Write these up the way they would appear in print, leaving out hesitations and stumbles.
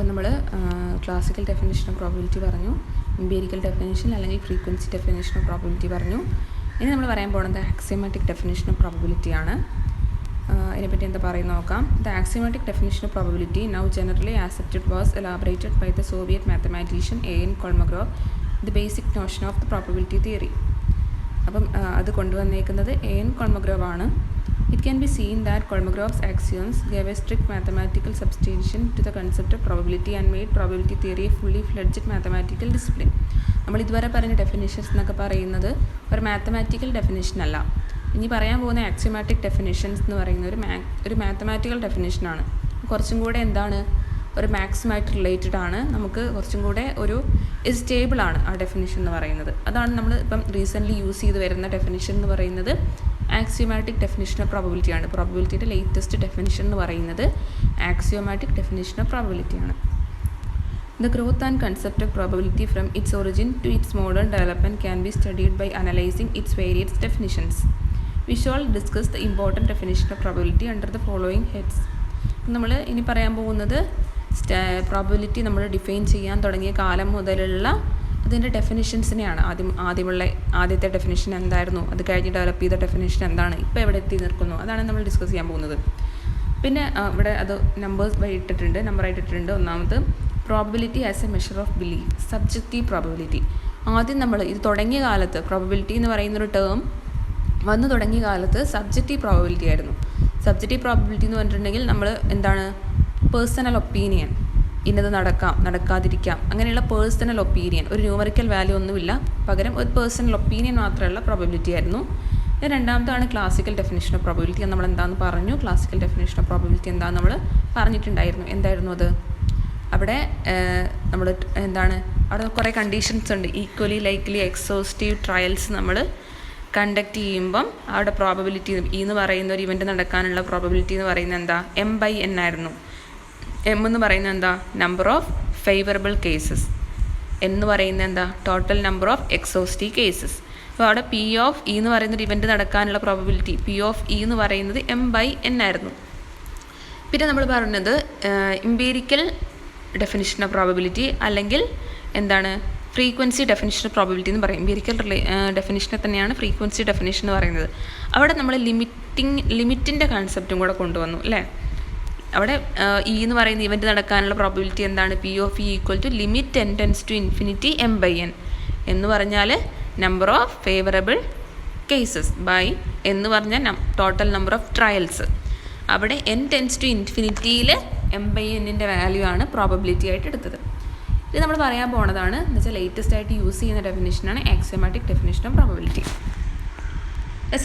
അപ്പോൾ നമ്മൾ classical definition of probability പറഞ്ഞു, എംപിരിക്കൽ ഡെഫിനിഷൻ അല്ലെങ്കിൽ ഫ്രീക്വൻസി ഡെഫിനിഷൻ ഓഫ് പ്രോബബിലിറ്റി പറഞ്ഞു. ഇനി നമ്മൾ പറയാൻ പോകുന്നത് ആക്സിയോമാറ്റിക് ഡെഫിനിഷൻ ഓഫ് പ്രോബബിലിറ്റി ആണ്. ഇതിനെപ്പറ്റി എന്താ പറയുന്നത് നോക്കാം. The axiomatic definition of probability now generally accepted was elaborated by the Soviet mathematician A.N. Kolmogorov, the basic notion of the probability theory. അപ്പം അത് കൊണ്ടുവന്നേക്കുന്നത് A.N. Kolmogorov ആണ്. It can be seen that Kolmogorov's axioms gave a strict mathematical substantiation to the concept of probability and made probability theory a fully fledged mathematical discipline. നമ്മൾ ഇതുവരെ പറഞ്ഞ definitions എന്നൊക്കെ പറയുന്നത് ഒരു mathematical definition അല്ല. ഇനി പറയാൻ പോകുന്ന ആക്സിയോമാറ്റിക് ഡെഫിനിഷൻസ് എന്ന് പറയുന്ന ഒരു മാത്തമാറ്റിക്കൽ ഡെഫിനിഷനാണ്. കുറച്ചും കൂടെ എന്താണ്, ഒരു മാക്സുമായിട്ട് റിലേറ്റഡ് ആണ്. നമുക്ക് കുറച്ചും കൂടെ ഒരു സ്റ്റേബിളാണ് ആ ഡെഫിനിഷൻ എന്ന് പറയുന്നത്. അതാണ് നമ്മൾ ഇപ്പം റീസെൻ്റ്ലി യൂസ് ചെയ്ത് വരുന്ന ഡെഫിനിഷൻ എന്ന് പറയുന്നത് ആക്സിയോമാറ്റിക് ഡെഫിനിഷൻ ഓഫ് പ്രോബബിലിറ്റി ആണ്. പ്രോബബിലിറ്റിയുടെ ലേറ്റസ്റ്റ് ഡെഫിനിഷൻ എന്ന് പറയുന്നത് ആക്സിയോമാറ്റിക് ഡെഫിനിഷൻ ഓഫ് പ്രോബബിലിറ്റി ആണ്. The growth and concept of probability from its origin to its modern development can be studied by analyzing its various definitions. We shall discuss the important definition of probability under the following heads. നമ്മൾ ഇനി പറയാൻ പോകുന്നത് probability നമ്മൾ define ചെയ്യാൻ തുടങ്ങിയ കാലം മുതലുള്ള അതിൻ്റെ ഡെഫിനിഷൻസിനെയാണ്. ആദ്യത്തെ ഡെഫിനിഷൻ എന്തായിരുന്നു, അത് കഴിഞ്ഞ് ഡെവലപ്പ് ചെയ്ത ഡെഫിനിഷൻ എന്താണ്, ഇപ്പോൾ എവിടെ എത്തി നിൽക്കുന്നു, അതാണ് നമ്മൾ ഡിസ്കസ് ചെയ്യാൻ പോകുന്നത്. പിന്നെ ഇവിടെ അത് നമ്പറായിട്ടിട്ടുണ്ട്. ഒന്നാമത് probability as a measure of belief, subjective probability. ആദ്യം നമ്മൾ ഇത് തുടങ്ങിയ കാലത്ത് പ്രോബബിലിറ്റി എന്ന് പറയുന്നൊരു ടേം വന്നു തുടങ്ങിയ കാലത്ത് സബ്ജക്റ്റീവ് പ്രോബബിലിറ്റി ആയിരുന്നു. സബ്ജക്റ്റീവ് പ്രോബബിലിറ്റി എന്ന് പറഞ്ഞിട്ടുണ്ടെങ്കിൽ നമ്മൾ എന്താണ്, പേഴ്സണൽ ഒപ്പീനിയൻ, ഇന്നത് നടക്കാം നടക്കാതിരിക്കാം, അങ്ങനെയുള്ള പേഴ്സണൽ ഒപ്പീനിയൻ, ഒരു ന്യൂമറിക്കൽ വാല്യൂ ഒന്നുമില്ല, പകരം ഒരു പേഴ്സണൽ ഒപ്പീനിയൻ മാത്രമുള്ള പ്രോബബിലിറ്റി ആയിരുന്നു. രണ്ടാമതാണ് ക്ലാസിക്കൽ ഡെഫിനിഷൻ ഓഫ് പ്രോബബിലിറ്റി. നമ്മൾ എന്താണെന്ന് പറഞ്ഞു, ക്ലാസിക്കൽ ഡെഫിനിഷൻ ഓഫ് പ്രോബബിലിറ്റി എന്താണെന്ന് നമ്മൾ പറഞ്ഞിട്ടുണ്ടായിരുന്നു. എന്തായിരുന്നു അത്? അവിടെ നമ്മൾ അവിടെ കുറേ കണ്ടീഷൻസ് ഉണ്ട്. ഈക്വലി ലൈക്ലി എക്സോസ്റ്റീവ് ട്രയൽസ് നമ്മൾ കണ്ടക്ട് ചെയ്യുമ്പം അവിടെ പ്രോബബിലിറ്റി എന്ന് പറയുന്ന ഒരു ഇവൻറ്റ് നടക്കാനുള്ള പ്രോബബിലിറ്റി എന്ന് പറയുന്നത് എന്താ, M/N ആയിരുന്നു. M എന്ന് പറയുന്നത് എന്താ, നമ്പർ ഓഫ് ഫേവറബിൾ കേസസ്. എന്ന് പറയുന്നത് എന്താ, total number of exhaustive cases. അപ്പോൾ അവിടെ P of E എന്ന് പറയുന്നൊരു ഇവൻറ്റ് നടക്കാനുള്ള പ്രോബബിലിറ്റി P of E എന്ന് പറയുന്നത് M/N ആയിരുന്നു. പിന്നെ നമ്മൾ പറഞ്ഞത് എംപിരിക്കൽ ഡെഫിനിഷൻ ഓഫ് പ്രോബബിലിറ്റി അല്ലെങ്കിൽ ഫ്രീക്വൻസി ഡെഫിനിഷൻ ഓഫ് പ്രോബബിലിറ്റി എന്ന് പറയും. എംപിരിക്കൽ ഡെഫിനിഷനെ തന്നെയാണ് ഫ്രീക്വൻസി ഡെഫിനിഷൻ എന്ന് പറയുന്നത്. അവിടെ നമ്മൾ ലിമിറ്റിൻ്റെ കൺസെപ്റ്റും കൂടെ കൊണ്ടുവന്നു അല്ലേ. അവിടെ E എന്ന് പറയുന്ന ഇവൻറ്റ് നടക്കാനുള്ള പ്രോബബിലിറ്റി എന്താണ്, P of E equal to limit n tends to infinity M/N എന്ന് പറഞ്ഞാൽ number of favourable cases by എന്ന് പറഞ്ഞാൽ ടോട്ടൽ നമ്പർ ഓഫ് ട്രയൽസ്. അവിടെ n ടെൻസ് ടു ഇൻഫിനിറ്റിയിൽ M/N വാല്യൂ ആണ് പ്രോബബിലിറ്റി ആയിട്ട് എടുത്തത്. ഇത് നമ്മൾ പറയാൻ പോണതാണ് എന്ന് വെച്ചാൽ ലേറ്റസ്റ്റ് ആയിട്ട് യൂസ് ചെയ്യുന്ന ഡെഫിനിഷനാണ് axiomatic definition of probability.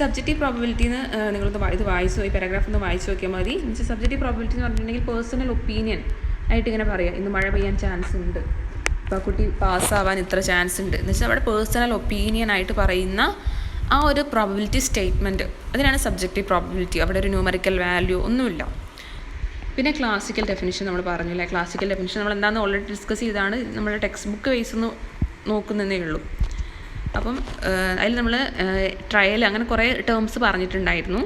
Subjective probability എന്ന് നിങ്ങളൊന്ന് ഇത് വായിച്ചു, ഈ പാരഗ്രാഫ് ഒന്ന് വായിച്ചു നോക്കിയാൽ മതി. എന്ന് വെച്ചാൽ സബ്ജക്റ്റീവ് പ്രോബബിലിറ്റി എന്ന് പറഞ്ഞിട്ടുണ്ടെങ്കിൽ പേഴ്സണൽ ഒപ്പീനിയൻ ആയിട്ട് ഇങ്ങനെ പറയാം, ഇന്ന് മഴ പെയ്യാൻ ചാൻസ് ഉണ്ട്, ഇപ്പോൾ കുട്ടി പാസ്സാവാൻ ഇത്ര ചാൻസ് ഉണ്ട് എന്ന് വെച്ചാൽ അവിടെ പേഴ്സണൽ ഒപ്പീനിയൻ ആയിട്ട് പറയുന്ന ആ ഒരു പ്രോബബിലിറ്റി സ്റ്റേറ്റ്മെൻറ്റ്, അതിനാണ് സബ്ജക്റ്റീവ് പ്രോബബിലിറ്റി. അവിടെ ഒരു ന്യൂമറിക്കൽ വാല്യൂ ഒന്നുമില്ല. പിന്നെ ക്ലാസിക്കൽ ഡെഫിനിഷൻ നമ്മൾ പറഞ്ഞില്ലേ. ക്ലാസിക്കൽ ഡെഫിനിഷൻ നമ്മൾ എന്താണെന്ന് ഓൾറെഡി ഡിസ്കസ് ചെയ്താണ്, നമ്മുടെ ടെക്സ്റ്റ് ബുക്ക് വൈസ് ഒന്ന് നോക്കുന്നതേ ഉള്ളൂ. അപ്പം അതിൽ നമ്മൾ ട്രയൽ അങ്ങനെ കുറേ ടേംസ് പറഞ്ഞിട്ടുണ്ടായിരുന്നു.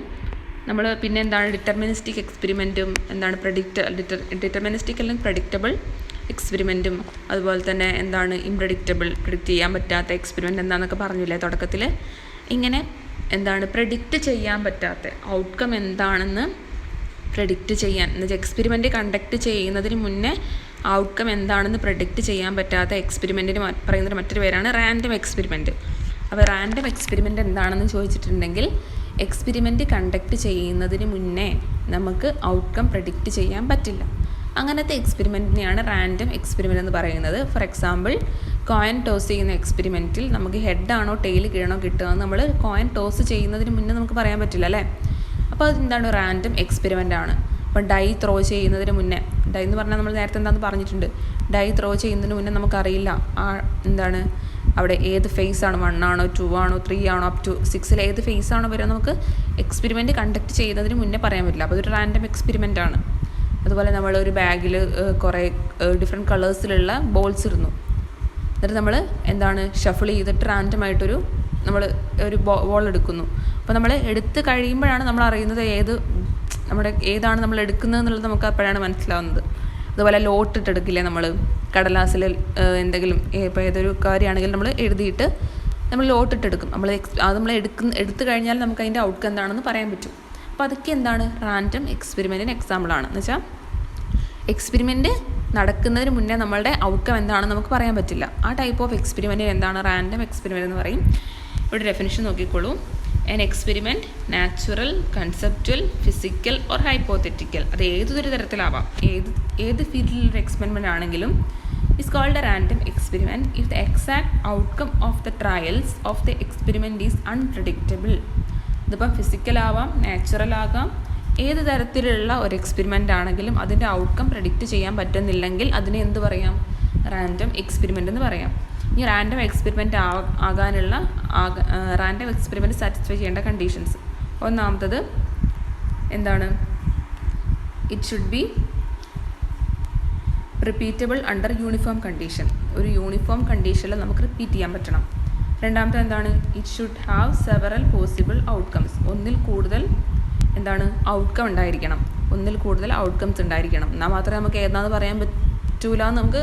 നമ്മൾ പിന്നെ ഡിറ്റർമിനിസ്റ്റിക് എക്സ്പെരിമെൻറ്റും ഡിറ്റർമിനിസ്റ്റിക് അല്ലെങ്കിൽ പ്രഡിക്റ്റബിൾ എക്സ്പെരിമെൻറ്റും അതുപോലെ തന്നെ പ്രെഡിക്റ്റ് ചെയ്യാൻ പറ്റാത്ത എക്സ്പെരിമെൻറ്റ് എന്താണെന്നൊക്കെ പറഞ്ഞില്ലേ തുടക്കത്തിൽ. ഇങ്ങനെ പ്രെഡിക്റ്റ് ചെയ്യാൻ പറ്റാത്ത ഔട്ട്കം എന്താണെന്ന് പ്രെഡിക്റ്റ് ചെയ്യാൻ, എന്നുവെച്ചാൽ എക്സ്പെരിമെൻറ്റ് കണ്ടക്ട് ചെയ്യുന്നതിന് മുന്നേ ഔട്ട്കം എന്താണെന്ന് പ്രെഡിക്റ്റ് ചെയ്യാൻ പറ്റാത്ത എക്സ്പെരിമെൻറ്റിന് പറയുന്നൊരു മറ്റൊരു പേരാണ് റാൻഡം എക്സ്പെരിമെൻറ്റ്. അപ്പോൾ റാൻഡം എക്സ്പെരിമെൻറ്റ് എന്താണെന്ന് ചോദിച്ചിട്ടുണ്ടെങ്കിൽ എക്സ്പെരിമെൻറ്റ് കണ്ടക്ട് ചെയ്യുന്നതിന് മുന്നേ നമുക്ക് ഔട്ട്കം പ്രെഡിക്റ്റ് ചെയ്യാൻ പറ്റില്ല. അങ്ങനത്തെ എക്സ്പെരിമെൻറ്റിനെയാണ് റാൻഡം എക്സ്പെരിമെൻറ്റ് എന്ന് പറയുന്നത്. ഫോർ എക്സാമ്പിൾ, കോയിൻ ടോസ് ചെയ്യുന്ന എക്സ്പെരിമെൻറ്റിൽ നമുക്ക് ഹെഡാണോ ടെയിൽ കീഴാണോ കിട്ടുക എന്ന് നമ്മൾ കോയിൻ ടോസ് ചെയ്യുന്നതിന് മുന്നേ നമുക്ക് പറയാൻ പറ്റില്ല അല്ലേ. അപ്പോൾ അതെന്താണ്, റാൻഡം എക്സ്പെരിമെൻ്റ് ആണ്. അപ്പം ഡൈ ത്രോ ചെയ്യുന്നതിന് മുന്നേ, ഡൈ എന്ന് പറഞ്ഞാൽ നമ്മൾ നേരത്തെ എന്താണെന്ന് പറഞ്ഞിട്ടുണ്ട്, ഡൈ ത്രോ ചെയ്യുന്നതിന് മുന്നേ നമുക്കറിയില്ല അവിടെ ഏത് ഫേസ് ആണ്, 1 ആണോ 2 ആണോ 3 ആണോ അപ് ടു 6 ഏത് ഫേസ് ആണോ വരെ നമുക്ക് എക്സ്പെരിമെൻറ്റ് കണ്ടക്ട് ചെയ്യുന്നതിന് മുന്നേ പറയാൻ പറ്റില്ല. അപ്പോൾ അതൊരു റാൻഡം എക്സ്പെരിമെൻ്റ് ആണ്. അതുപോലെ നമ്മളൊരു ബാഗിൽ കുറേ ഡിഫറെൻറ്റ് കളേഴ്സിലുള്ള ബോൾസ് ഇടുന്നു. എന്നിട്ട് നമ്മൾ ഷഫിൾ ചെയ്തിട്ട് റാൻഡമായിട്ടൊരു നമ്മൾ ഒരു ബോൾ എടുക്കുന്നു. അപ്പോൾ നമ്മൾ എടുത്ത് കഴിയുമ്പോഴാണ് നമ്മൾ അറിയുന്നത് ഏതാണ് നമ്മൾ എടുക്കുന്നത് എന്നുള്ളത് നമുക്ക് അപ്പോഴാണ് മനസ്സിലാവുന്നത്. അതുപോലെ ലോട്ട് ഇട്ടെടുക്കില്ലേ നമ്മൾ കടലാസിൽ എന്തെങ്കിലും ഇപ്പോൾ ഏതൊരു കാര്യമാണെങ്കിലും നമ്മൾ എഴുതിയിട്ട് നമ്മൾ ലോട്ട് ഇട്ടെടുക്കും. അത് നമ്മൾ എടുത്തു കഴിഞ്ഞാൽ നമുക്ക് അതിൻ്റെ ഔട്ട്കം എന്താണെന്ന് പറയാൻ പറ്റും. അപ്പോൾ അതൊക്കെ എന്താണ് റാൻഡം എക്സ്പെരിമെൻറ്റിന് എക്സാമ്പിളാണ്. എന്ന് വെച്ചാൽ എക്സ്പെരിമെൻറ്റ് നടക്കുന്നതിന് മുന്നേ നമ്മളുടെ ഔട്ട്കം എന്താണെന്ന് നമുക്ക് പറയാൻ പറ്റില്ല. ആ ടൈപ്പ് ഓഫ് എക്സ്പെരിമെൻറ്റിന് എന്താണ് റാൻഡം എക്സ്പെരിമെൻറ്റ് എന്ന് പറയും. ഇവിടെ ഡെഫിനിഷൻ നോക്കിക്കോളൂ. an experiment natural, conceptual, physical or hypothetical, അത് ഏതൊരു തരത്തിലാവാം, ഏത് ഫീൽഡിലൊരു എക്സ്പെരിമെൻ്റ് ആണെങ്കിലും is called a random experiment if the exact outcome of the trials of the experiment is unpredictable. ഇതിപ്പം ഫിസിക്കൽ ആവാം, നാച്ചുറൽ ആകാം, ഏത് തരത്തിലുള്ള ഒരു എക്സ്പെരിമെൻ്റ് ആണെങ്കിലും അതിൻ്റെ ഔട്ട്കം പ്രെഡിക്റ്റ് ചെയ്യാൻ പറ്റുന്നില്ലെങ്കിൽ അതിനെ എന്ത് പറയാം? റാൻഡം എക്സ്പെരിമെൻ്റ് എന്ന് പറയാം. ഈ റാൻഡം എക്സ്പെരിമെൻ്റ് ആകാനുള്ള റാൻഡം എക്സ്പെരിമെൻറ്റ് സാറ്റിസ്ഫൈ ചെയ്യേണ്ട കണ്ടീഷൻസ്, ഒന്നാമത്തത് എന്താണ്? It should be repeatable under uniform condition. ഒരു യൂണിഫോം കണ്ടീഷനിൽ നമുക്ക് റിപ്പീറ്റ് ചെയ്യാൻ പറ്റണം. രണ്ടാമത്തെ എന്താണ്? It should have several possible outcomes. ഒന്നിൽ കൂടുതൽ എന്താണ് ഔട്ട്കം ഉണ്ടായിരിക്കണം, ഒന്നിൽ കൂടുതൽ ഔട്ട്കംസ് ഉണ്ടായിരിക്കണം. എന്നാൽ മാത്രമേ നമുക്ക് ഏതാണെന്ന് പറയാൻ പറ്റൂല എന്ന് നമുക്ക്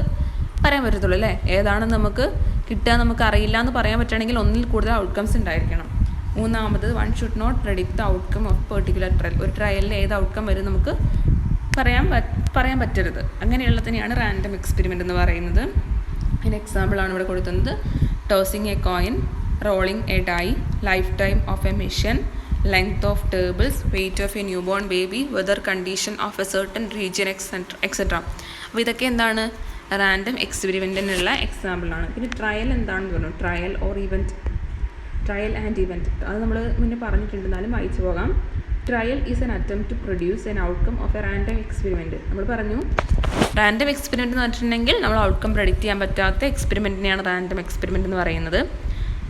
പറയാൻ പറ്റത്തുള്ളൂ അല്ലേ? ഏതാണെന്ന് നമുക്ക് കിട്ടുക നമുക്ക് അറിയില്ല എന്ന് പറയാൻ പറ്റുകയാണെങ്കിൽ ഒന്നിൽ കൂടുതൽ ഔട്ട്കംസ് ഉണ്ടായിരിക്കണം. മൂന്നാമത് one should not predict the outcome of particular trial. ഒരു ട്രയലിൽ ഏത് ഔട്ട്കം വരും നമുക്ക് പറയാൻ പറ്റരുത്. അങ്ങനെയുള്ളതിനെയാണ് റാൻഡം എക്സ്പെരിമെൻ്റ് എന്ന് പറയുന്നത്. അതിന് എക്സാമ്പിളാണ് ഇവിടെ കൊടുക്കുന്നത്. Tossing a coin, rolling a die, life time of a machine, length of tables, weight of a newborn baby, weather condition of a certain region, etc. അപ്പോൾ ഇതൊക്കെ എന്താണ്? റാൻഡം എക്സ്പെരിമെൻറ്റിനുള്ള എക്സാമ്പിളാണ്. പിന്നെ ട്രയൽ എന്താണെന്ന് പറഞ്ഞു. ട്രയൽ ആൻഡ് ഇവൻറ്റ് അത് നമ്മൾ മുന്നേ പറഞ്ഞിട്ടുണ്ട്, എന്നാലും വായിച്ചു പോകാം. Trial is an attempt to produce an outcome of a random experiment. നമ്മൾ പറഞ്ഞു റാൻഡം എക്സ്പെരിമെൻറ്റ് എന്ന് പറഞ്ഞിട്ടുണ്ടെങ്കിൽ നമ്മൾ ഔട്ട്കം പ്രെഡിക്റ്റ് ചെയ്യാൻ പറ്റാത്ത എക്സ്പെരിമെൻറ്റിനെയാണ് റാൻഡം എക്സ്പെരിമെൻറ്റ് എന്ന് പറയുന്നത്.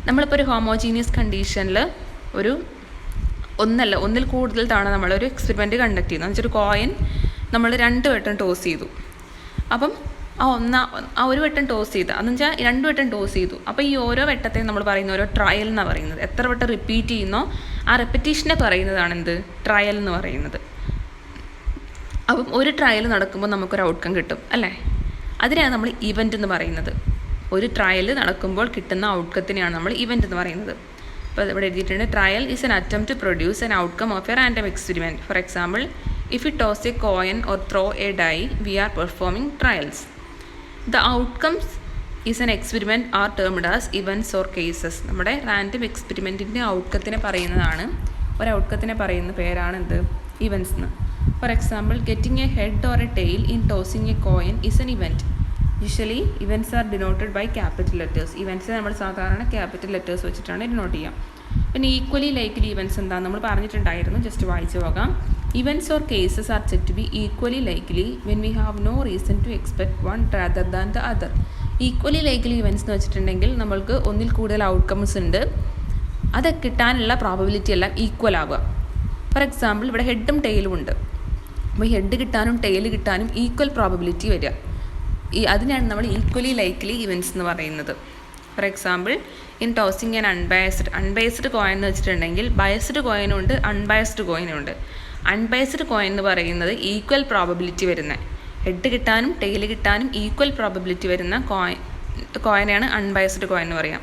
നമ്മളിപ്പോൾ ഒരു ഹോമോജീനിയസ് കണ്ടീഷനിൽ ഒന്നിൽ കൂടുതൽ തവണ നമ്മളൊരു എക്സ്പെരിമെൻറ്റ് കണ്ടക്ട് ചെയ്യുന്നു. എന്ന് വെച്ചാൽ ഒരു കോയിൻ നമ്മൾ 2 വട്ടം ടോസ് ചെയ്തു. അപ്പം ഒരു വട്ടം ടോസ് ചെയ്ത് അതെന്ന് വെച്ചാൽ 2 വട്ടം ടോസ് ചെയ്തു. അപ്പോൾ ഈ ഓരോ വട്ടത്തെ നമ്മൾ പറയുന്ന ഓരോ ട്രയൽ എന്നാണ് പറയുന്നത്. എത്ര വട്ടം റിപ്പീറ്റ് ചെയ്യുന്നോ ആ റെപ്പറ്റീഷനെ പറയുന്നതാണ് എന്ത്? ട്രയൽ എന്ന് പറയുന്നത്. അപ്പം ഒരു ട്രയൽ നടക്കുമ്പോൾ നമുക്കൊരു ഔട്ട്കം കിട്ടും അല്ലേ? അതിനെയാണ് നമ്മൾ ഇവൻ്റ് എന്ന് പറയുന്നത്. ഒരു ട്രയൽ നടക്കുമ്പോൾ കിട്ടുന്ന ഔട്ട്കത്തിനെയാണ് നമ്മൾ ഇവൻ്റ് എന്ന് പറയുന്നത്. അപ്പോൾ ഇവിടെ എഴുതിയിട്ടുണ്ട്, trial is an attempt to produce an outcome of a random experiment. For example, if you toss a coin or throw a die, we are performing trials. The outcomes is an experiment are termed as events or cases. നമ്മുടെ random എക്സ്പെരിമെൻറ്റിൻ്റെ ഔട്ട്കത്തിനെ പറയുന്നതാണ്, ഒരു ഔട്ട്കത്തിനെ പറയുന്ന പേരാണ് എന്ത്? Events എന്ന്. For example, getting a head or a tail in tossing a coin is an event. Usually events are denoted by capital letters. Events നമ്മൾ സാധാരണ ക്യാപിറ്റൽ ലെറ്റേഴ്സ് വെച്ചിട്ടാണ് ഡിനോട്ട് ചെയ്യുക. പിന്നെ ഈക്വലി ലൈക്ലി ഇവൻറ്റ്സ് എന്താണെന്ന് നമ്മൾ പറഞ്ഞിട്ടുണ്ടായിരുന്നു, ജസ്റ്റ് വായിച്ചു പോകാം. Events or cases are set to be equally likely when we have no reason to expect one rather than the other. Equally likely events എന്ന് വെച്ചിട്ടുണ്ടെങ്കിൽ നമ്മൾക്ക് ഒന്നിൽ കൂടുതൽ ഔട്ട്കംസ് ഉണ്ട്, അത് കിട്ടാനുള്ള പ്രോബബിലിറ്റി എല്ലാം ഈക്വൽ ആവുക. ഫോർ എക്സാമ്പിൾ, ഇവിടെ ഹെഡും ടെയിലും ഉണ്ട്. അപ്പോൾ ഹെഡ് കിട്ടാനും ടെയിൽ കിട്ടാനും ഈക്വൽ പ്രോബബിലിറ്റി വരിക. അതിനാണ് നമ്മൾ ഈക്വലി ലൈക്ലി ഇവൻറ്റ്സ് എന്ന് പറയുന്നത്. For example, in tossing an unbiased coin എന്ന് വെച്ചിട്ടുണ്ടെങ്കിൽ ബയസ്ഡ് കോയിനും ഉണ്ട്, അൺബയസ്ഡ് കോയിനും ഉണ്ട്. അൺബയസ്ഡ് കോയിൻ എന്ന് പറയുന്നത് ഈക്വൽ പ്രോബബിലിറ്റി വരുന്ന, ഹെഡ് കിട്ടാനും ടെയിൽ കിട്ടാനും ഈക്വൽ പ്രോബബിലിറ്റി വരുന്ന കോയിനാണ് അൺബയസ്ഡ് കോയിൻ എന്ന് പറയാം.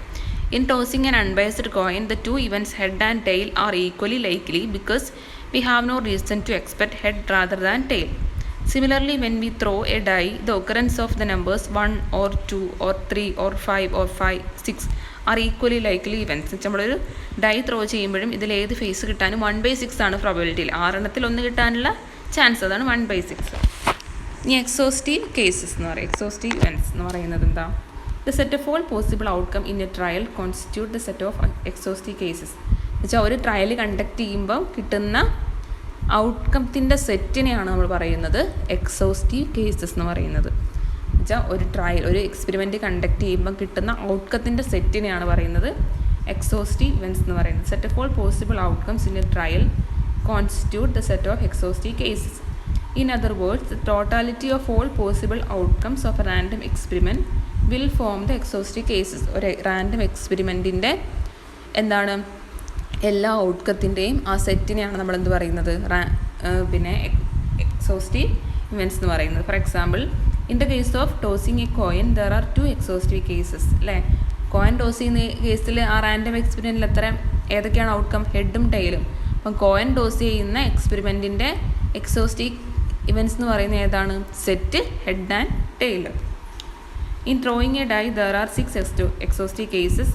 In tossing an unbiased coin, the 2 events head and tail are equally likely because we have no reason to expect head rather than tail. Similarly, when we throw a die, the occurrence of the numbers 1 or 2 or 3 or 5 or 6 are equally likely events. നമ്മളൊരു dye throw ചെയ്യുമ്പോഴും ഇതിൽ ഏത് face കിട്ടാനും 1/6 ആണ് probability. 6 1 കിട്ടാനുള്ള chance, അതാണ് 1/6. ഇനി exhaustive cases എന്ന് പറയും. എക്സോസ്റ്റീവ് ഇവൻറ്റ്സ് എന്ന് പറയുന്നത് എന്താ? The set of all possible outcome in A trial constitute the set of exhaustive cases. എന്നുവെച്ചാൽ ഒരു ട്രയൽ കണ്ടക്ട് ചെയ്യുമ്പോൾ കിട്ടുന്ന ഔട്ട്കത്തിൻ്റെ സെറ്റിനെയാണ് നമ്മൾ പറയുന്നത് എക്സോസ്റ്റീവ് കേസസ് എന്ന് പറയുന്നത്. എന്നുവെച്ചാൽ ഒരു ട്രയൽ, ഒരു എക്സ്പെരിമെൻറ്റ് കണ്ടക്ട് ചെയ്യുമ്പോൾ കിട്ടുന്ന ഔട്ട്കത്തിൻ്റെ സെറ്റിനെയാണ് പറയുന്നത് എക്സോസ്റ്റീവ് ഇവൻറ്റ്സ് എന്ന് പറയുന്നത്. Set of all possible outcomes in A trial constitute the set of exhaustive cases. In other words, the totality of all possible outcomes of a random experiment will form the exhaustive cases. ഒരു random എക്സ്പെരിമെൻറ്റിൻ്റെ എന്താണ് എല്ലാ ഔട്ട്കത്തിൻ്റെയും ആ സെറ്റിനെയാണ് നമ്മളെന്ത് പറയുന്നത്? പിന്നെ exhaustive events എന്ന് പറയുന്നത്. For example, in the case of tossing a coin there are 2 exhaustive cases അല്ലേ. കോയിൻ ടോസ് ചെയ്യുന്ന കേസിൽ ആ റാൻഡം എക്സ്പെരിമെൻറ്റിൽ ഏതൊക്കെയാണ് ഔട്ട്കം? ഹെഡും ടെയിലും. അപ്പം കോയിൻ ടോസ് ചെയ്യുന്ന എക്സ്പെരിമെൻറ്റിൻ്റെ എക്സോസ്റ്റീവ് ഇവൻറ്റ്സ് എന്ന് പറയുന്നത് ഏതാണ്? Set, head and tail. In throwing a die, there are 6 exhaustive cases.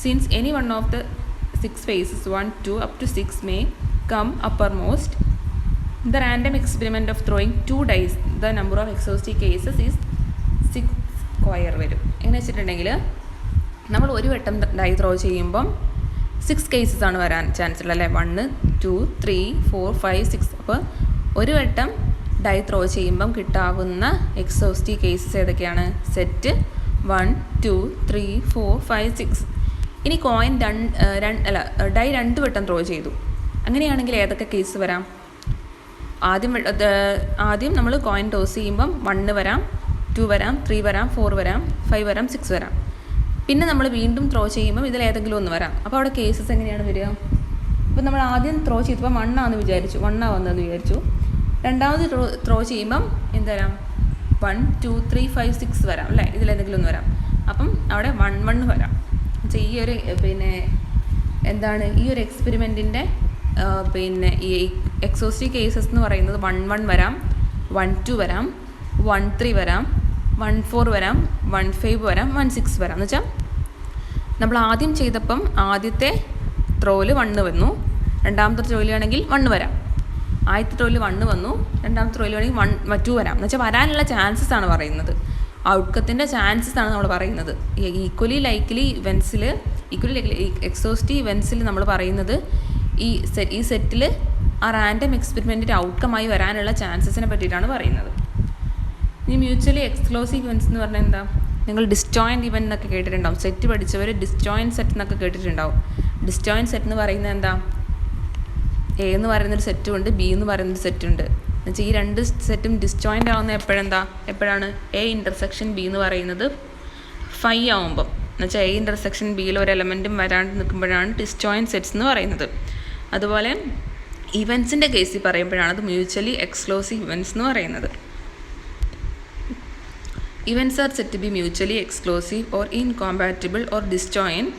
Since any one of the 6 phases, 1, 2, up to 6 may come uppermost, the random experiment of throwing 2 dice, the number of exhaustive cases is 6 square വരും. എങ്ങനെ വെച്ചിട്ടുണ്ടെങ്കിൽ നമ്മൾ ഒരു വട്ടം dye throw ചെയ്യുമ്പം 6 cases ആണ് വരാൻ chance ഉള്ളത് അല്ലേ. 1, 2, 3, 4, 5, 6. അപ്പോൾ ഒരു വട്ടം ഡൈ ത്രോ ചെയ്യുമ്പം കിട്ടാവുന്ന എക്സോസ്റ്റീവ് കേസസ് ഏതൊക്കെയാണ്? സെറ്റ് 1, 2, 3, 4, 5, 6. ഇനി കോയിൻ ഡൈ 2 വട്ടം ത്രോ ചെയ്തു. അങ്ങനെയാണെങ്കിൽ ഏതൊക്കെ കേസ് വരാം? ആദ്യം നമ്മൾ കോയിൻ ടോസ് ചെയ്യുമ്പം 1 വരാം, 2 വരാം, 3 വരാം, 4 വരാം, 5 വരാം, 6 വരാം. പിന്നെ നമ്മൾ വീണ്ടും ത്രോ ചെയ്യുമ്പം ഇതിൽ ഏതെങ്കിലും ഒന്ന് വരാം. അപ്പോൾ അവിടെ കേസസ് എങ്ങനെയാണ് വരിക? ഇപ്പോൾ നമ്മൾ ആദ്യം ത്രോ ചെയ്തപ്പോൾ 1 ആണെന്ന് വിചാരിച്ചു, 1 വന്നതെന്ന് വിചാരിച്ചു. രണ്ടാമത് ത്രോ ചെയ്യുമ്പം എന്ത് വരാം? 1, 2, 3, 5, 6 വരാം അല്ലേ. ഇതിലേതെങ്കിലും ഒന്ന് വരാം. അപ്പം അവിടെ 1 വരാം. ഈ ഒരു ഈ ഒരു എക്സ്പെരിമെൻറ്റിൻ്റെ ഈ എക്സോസ്റ്റീവ് കേസസ് എന്ന് പറയുന്നത് 1 വരാം, 1, 2 വരാം, 1, 3 വരാം, 1, 4 വരാം, 1, 5 വരാം, 1, 6 വരാം. എന്ന് വെച്ചാൽ നമ്മൾ ആദ്യം ചെയ്തപ്പം ആദ്യത്തെ ത്രോയിൽ 1 വന്നു, രണ്ടാമത്തെ ത്രോയിലാണെങ്കിൽ 1 വരാം. ആദ്യത്തെ ത്രോയിൽ 1 വന്നു, രണ്ടാമത്തെ ത്രോയിലാണെങ്കിൽ 2 വരാം. എന്ന് വെച്ചാൽ വരാനുള്ള ചാൻസസ് ആണ് പറയുന്നത്, ഔട്ട്കത്തിൻ്റെ ചാൻസസ് ആണ് നമ്മൾ പറയുന്നത്. ഈക്വലി ലൈക്ലി എക്സോസ്റ്റീവ് ഇവൻറ്റ്സിൽ നമ്മൾ പറയുന്നത് ഈ സെറ്റിൽ ആ റാൻഡം എക്സ്പെരിമെൻറ്റിൻ്റെ ഔട്ട്കമായി വരാനുള്ള ചാൻസസിനെ പറ്റിയിട്ടാണ് പറയുന്നത്. ഇനി മ്യൂച്വലി എക്സ്ക്ലൂസീവ് ഇവൻറ്റ്സ് എന്ന് പറഞ്ഞാൽ എന്താ? നിങ്ങൾ ഡിസ്ജോയിൻറ്റ് ഇവൻറ്റ് എന്നൊക്കെ കേട്ടിട്ടുണ്ടാവും. സെറ്റ് പഠിച്ചവർ ഡിസ്ജോയിൻറ്റ് സെറ്റ് എന്നൊക്കെ കേട്ടിട്ടുണ്ടാവും. ഡിസ്ജോയിൻറ്റ് സെറ്റ് എന്ന് പറയുന്നത് എന്താ? എ എന്ന് പറയുന്നൊരു സെറ്റും ഉണ്ട്, ബി എന്ന് പറയുന്നൊരു സെറ്റും ഉണ്ട്. എന്നുവെച്ചാൽ ഈ 2 സെറ്റും ഡിസ്ജോയിൻ്റ് ആവുന്ന എപ്പോഴാണ്? എ ഇൻ്റർസെക്ഷൻ ബി എന്ന് പറയുന്നത് 5 ആവുമ്പം. എന്നുവെച്ചാൽ എ ഇൻ്റർസെക്ഷൻ ബിയിൽ ഒരു എലമെൻറ്റും വരാണ്ട് നിൽക്കുമ്പോഴാണ് ഡിസ്ജോയിൻറ്റ് സെറ്റ്സ് എന്ന് പറയുന്നത്. അതുപോലെ ഇവൻറ്റ്സിൻ്റെ കേസിൽ പറയുമ്പോഴാണ് അത് മ്യൂച്വലി എക്സ്ക്ലൂസീവ് ഇവൻറ്റ്സ് എന്ന് പറയുന്നത്. Events are said to be mutually exclusive or incompatible or disjoint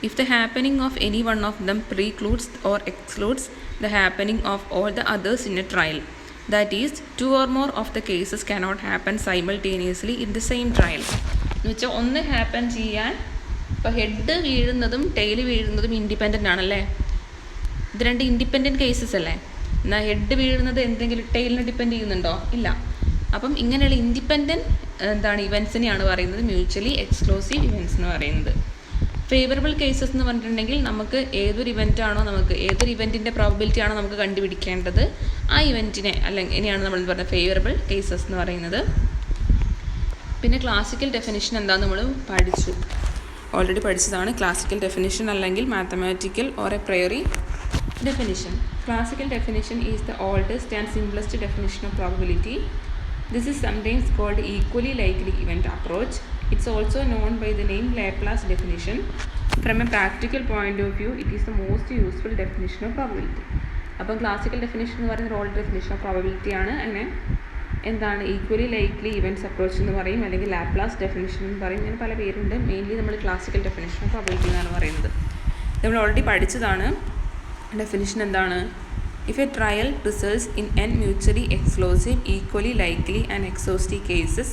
if the happening of any one of them precludes or excludes the happening of all the others in a trial. That is, 2 or more of the cases cannot happen simultaneously in the same trial. എന്ന് വെച്ചാൽ ഒന്ന് happen ചെയ്യാൻ, ഇപ്പോൾ head വീഴുന്നതും tail വീഴുന്നതും independent ആണല്ലേ. ഇത് 2 independent cases അല്ലേ. എന്നാൽ head വീഴുന്നത് എന്തെങ്കിലും ടെയിലിനെ ഡിപ്പെൻഡ് ചെയ്യുന്നുണ്ടോ? ഇല്ല. അപ്പം ഇങ്ങനെയുള്ള ഇൻഡിപെൻഡൻറ്റ് ഇവൻറ്റ്സിനെയാണ് പറയുന്നത് മ്യൂച്വലി എക്സ്ക്ലൂസീവ് ഇവൻറ്റ്സ് എന്ന് പറയുന്നത്. ഫേവറബിൾ കേസസ് എന്ന് പറഞ്ഞിട്ടുണ്ടെങ്കിൽ നമുക്ക് ഏതൊരു ഇവൻറ്റിൻ്റെ പ്രോബബിലിറ്റി ആണോ നമുക്ക് കണ്ടുപിടിക്കേണ്ടത്, ആ ഇവൻറ്റിനെ അല്ലെങ്കിൽ ഇനിയാണ് നമ്മൾ പറയുന്നത് ഫേവറബിൾ കേസസ് എന്ന് പറയുന്നത്. പിന്നെ ക്ലാസിക്കൽ ഡെഫിനിഷൻ എന്താണെന്ന് നമ്മൾ ഓൾറെഡി പഠിച്ചതാണ്. ക്ലാസിക്കൽ ഡെഫിനിഷൻ അല്ലെങ്കിൽ mathematical or A prairie definition. Classical definition is the oldest and simplest definition of probability. This is sometimes called equally likely event approach. It's also known by the name Laplace definition. From a practical point of view, it is the most useful definition of probability. അപ്പം classical definition എന്ന് പറയുന്നത് old definition of probability ആണ്. അങ്ങനെ equally likely events approach എന്ന് പറയും, അല്ലെങ്കിൽ Laplace definition എന്ന് പറയും. ഇങ്ങനെ പല പേരുണ്ട്. മെയിൻലി നമ്മൾ ക്ലാസിക്കൽ ഡെഫിനിഷൻ ഓഫ് പ്രോബബിലിറ്റി എന്നാണ് പറയുന്നത്. നമ്മൾ ഓൾറെഡി പഠിച്ചതാണ്. ഡെഫിനിഷൻ എന്താണ്? If a trial results in n mutually exclusive, equally likely and exhaustive cases,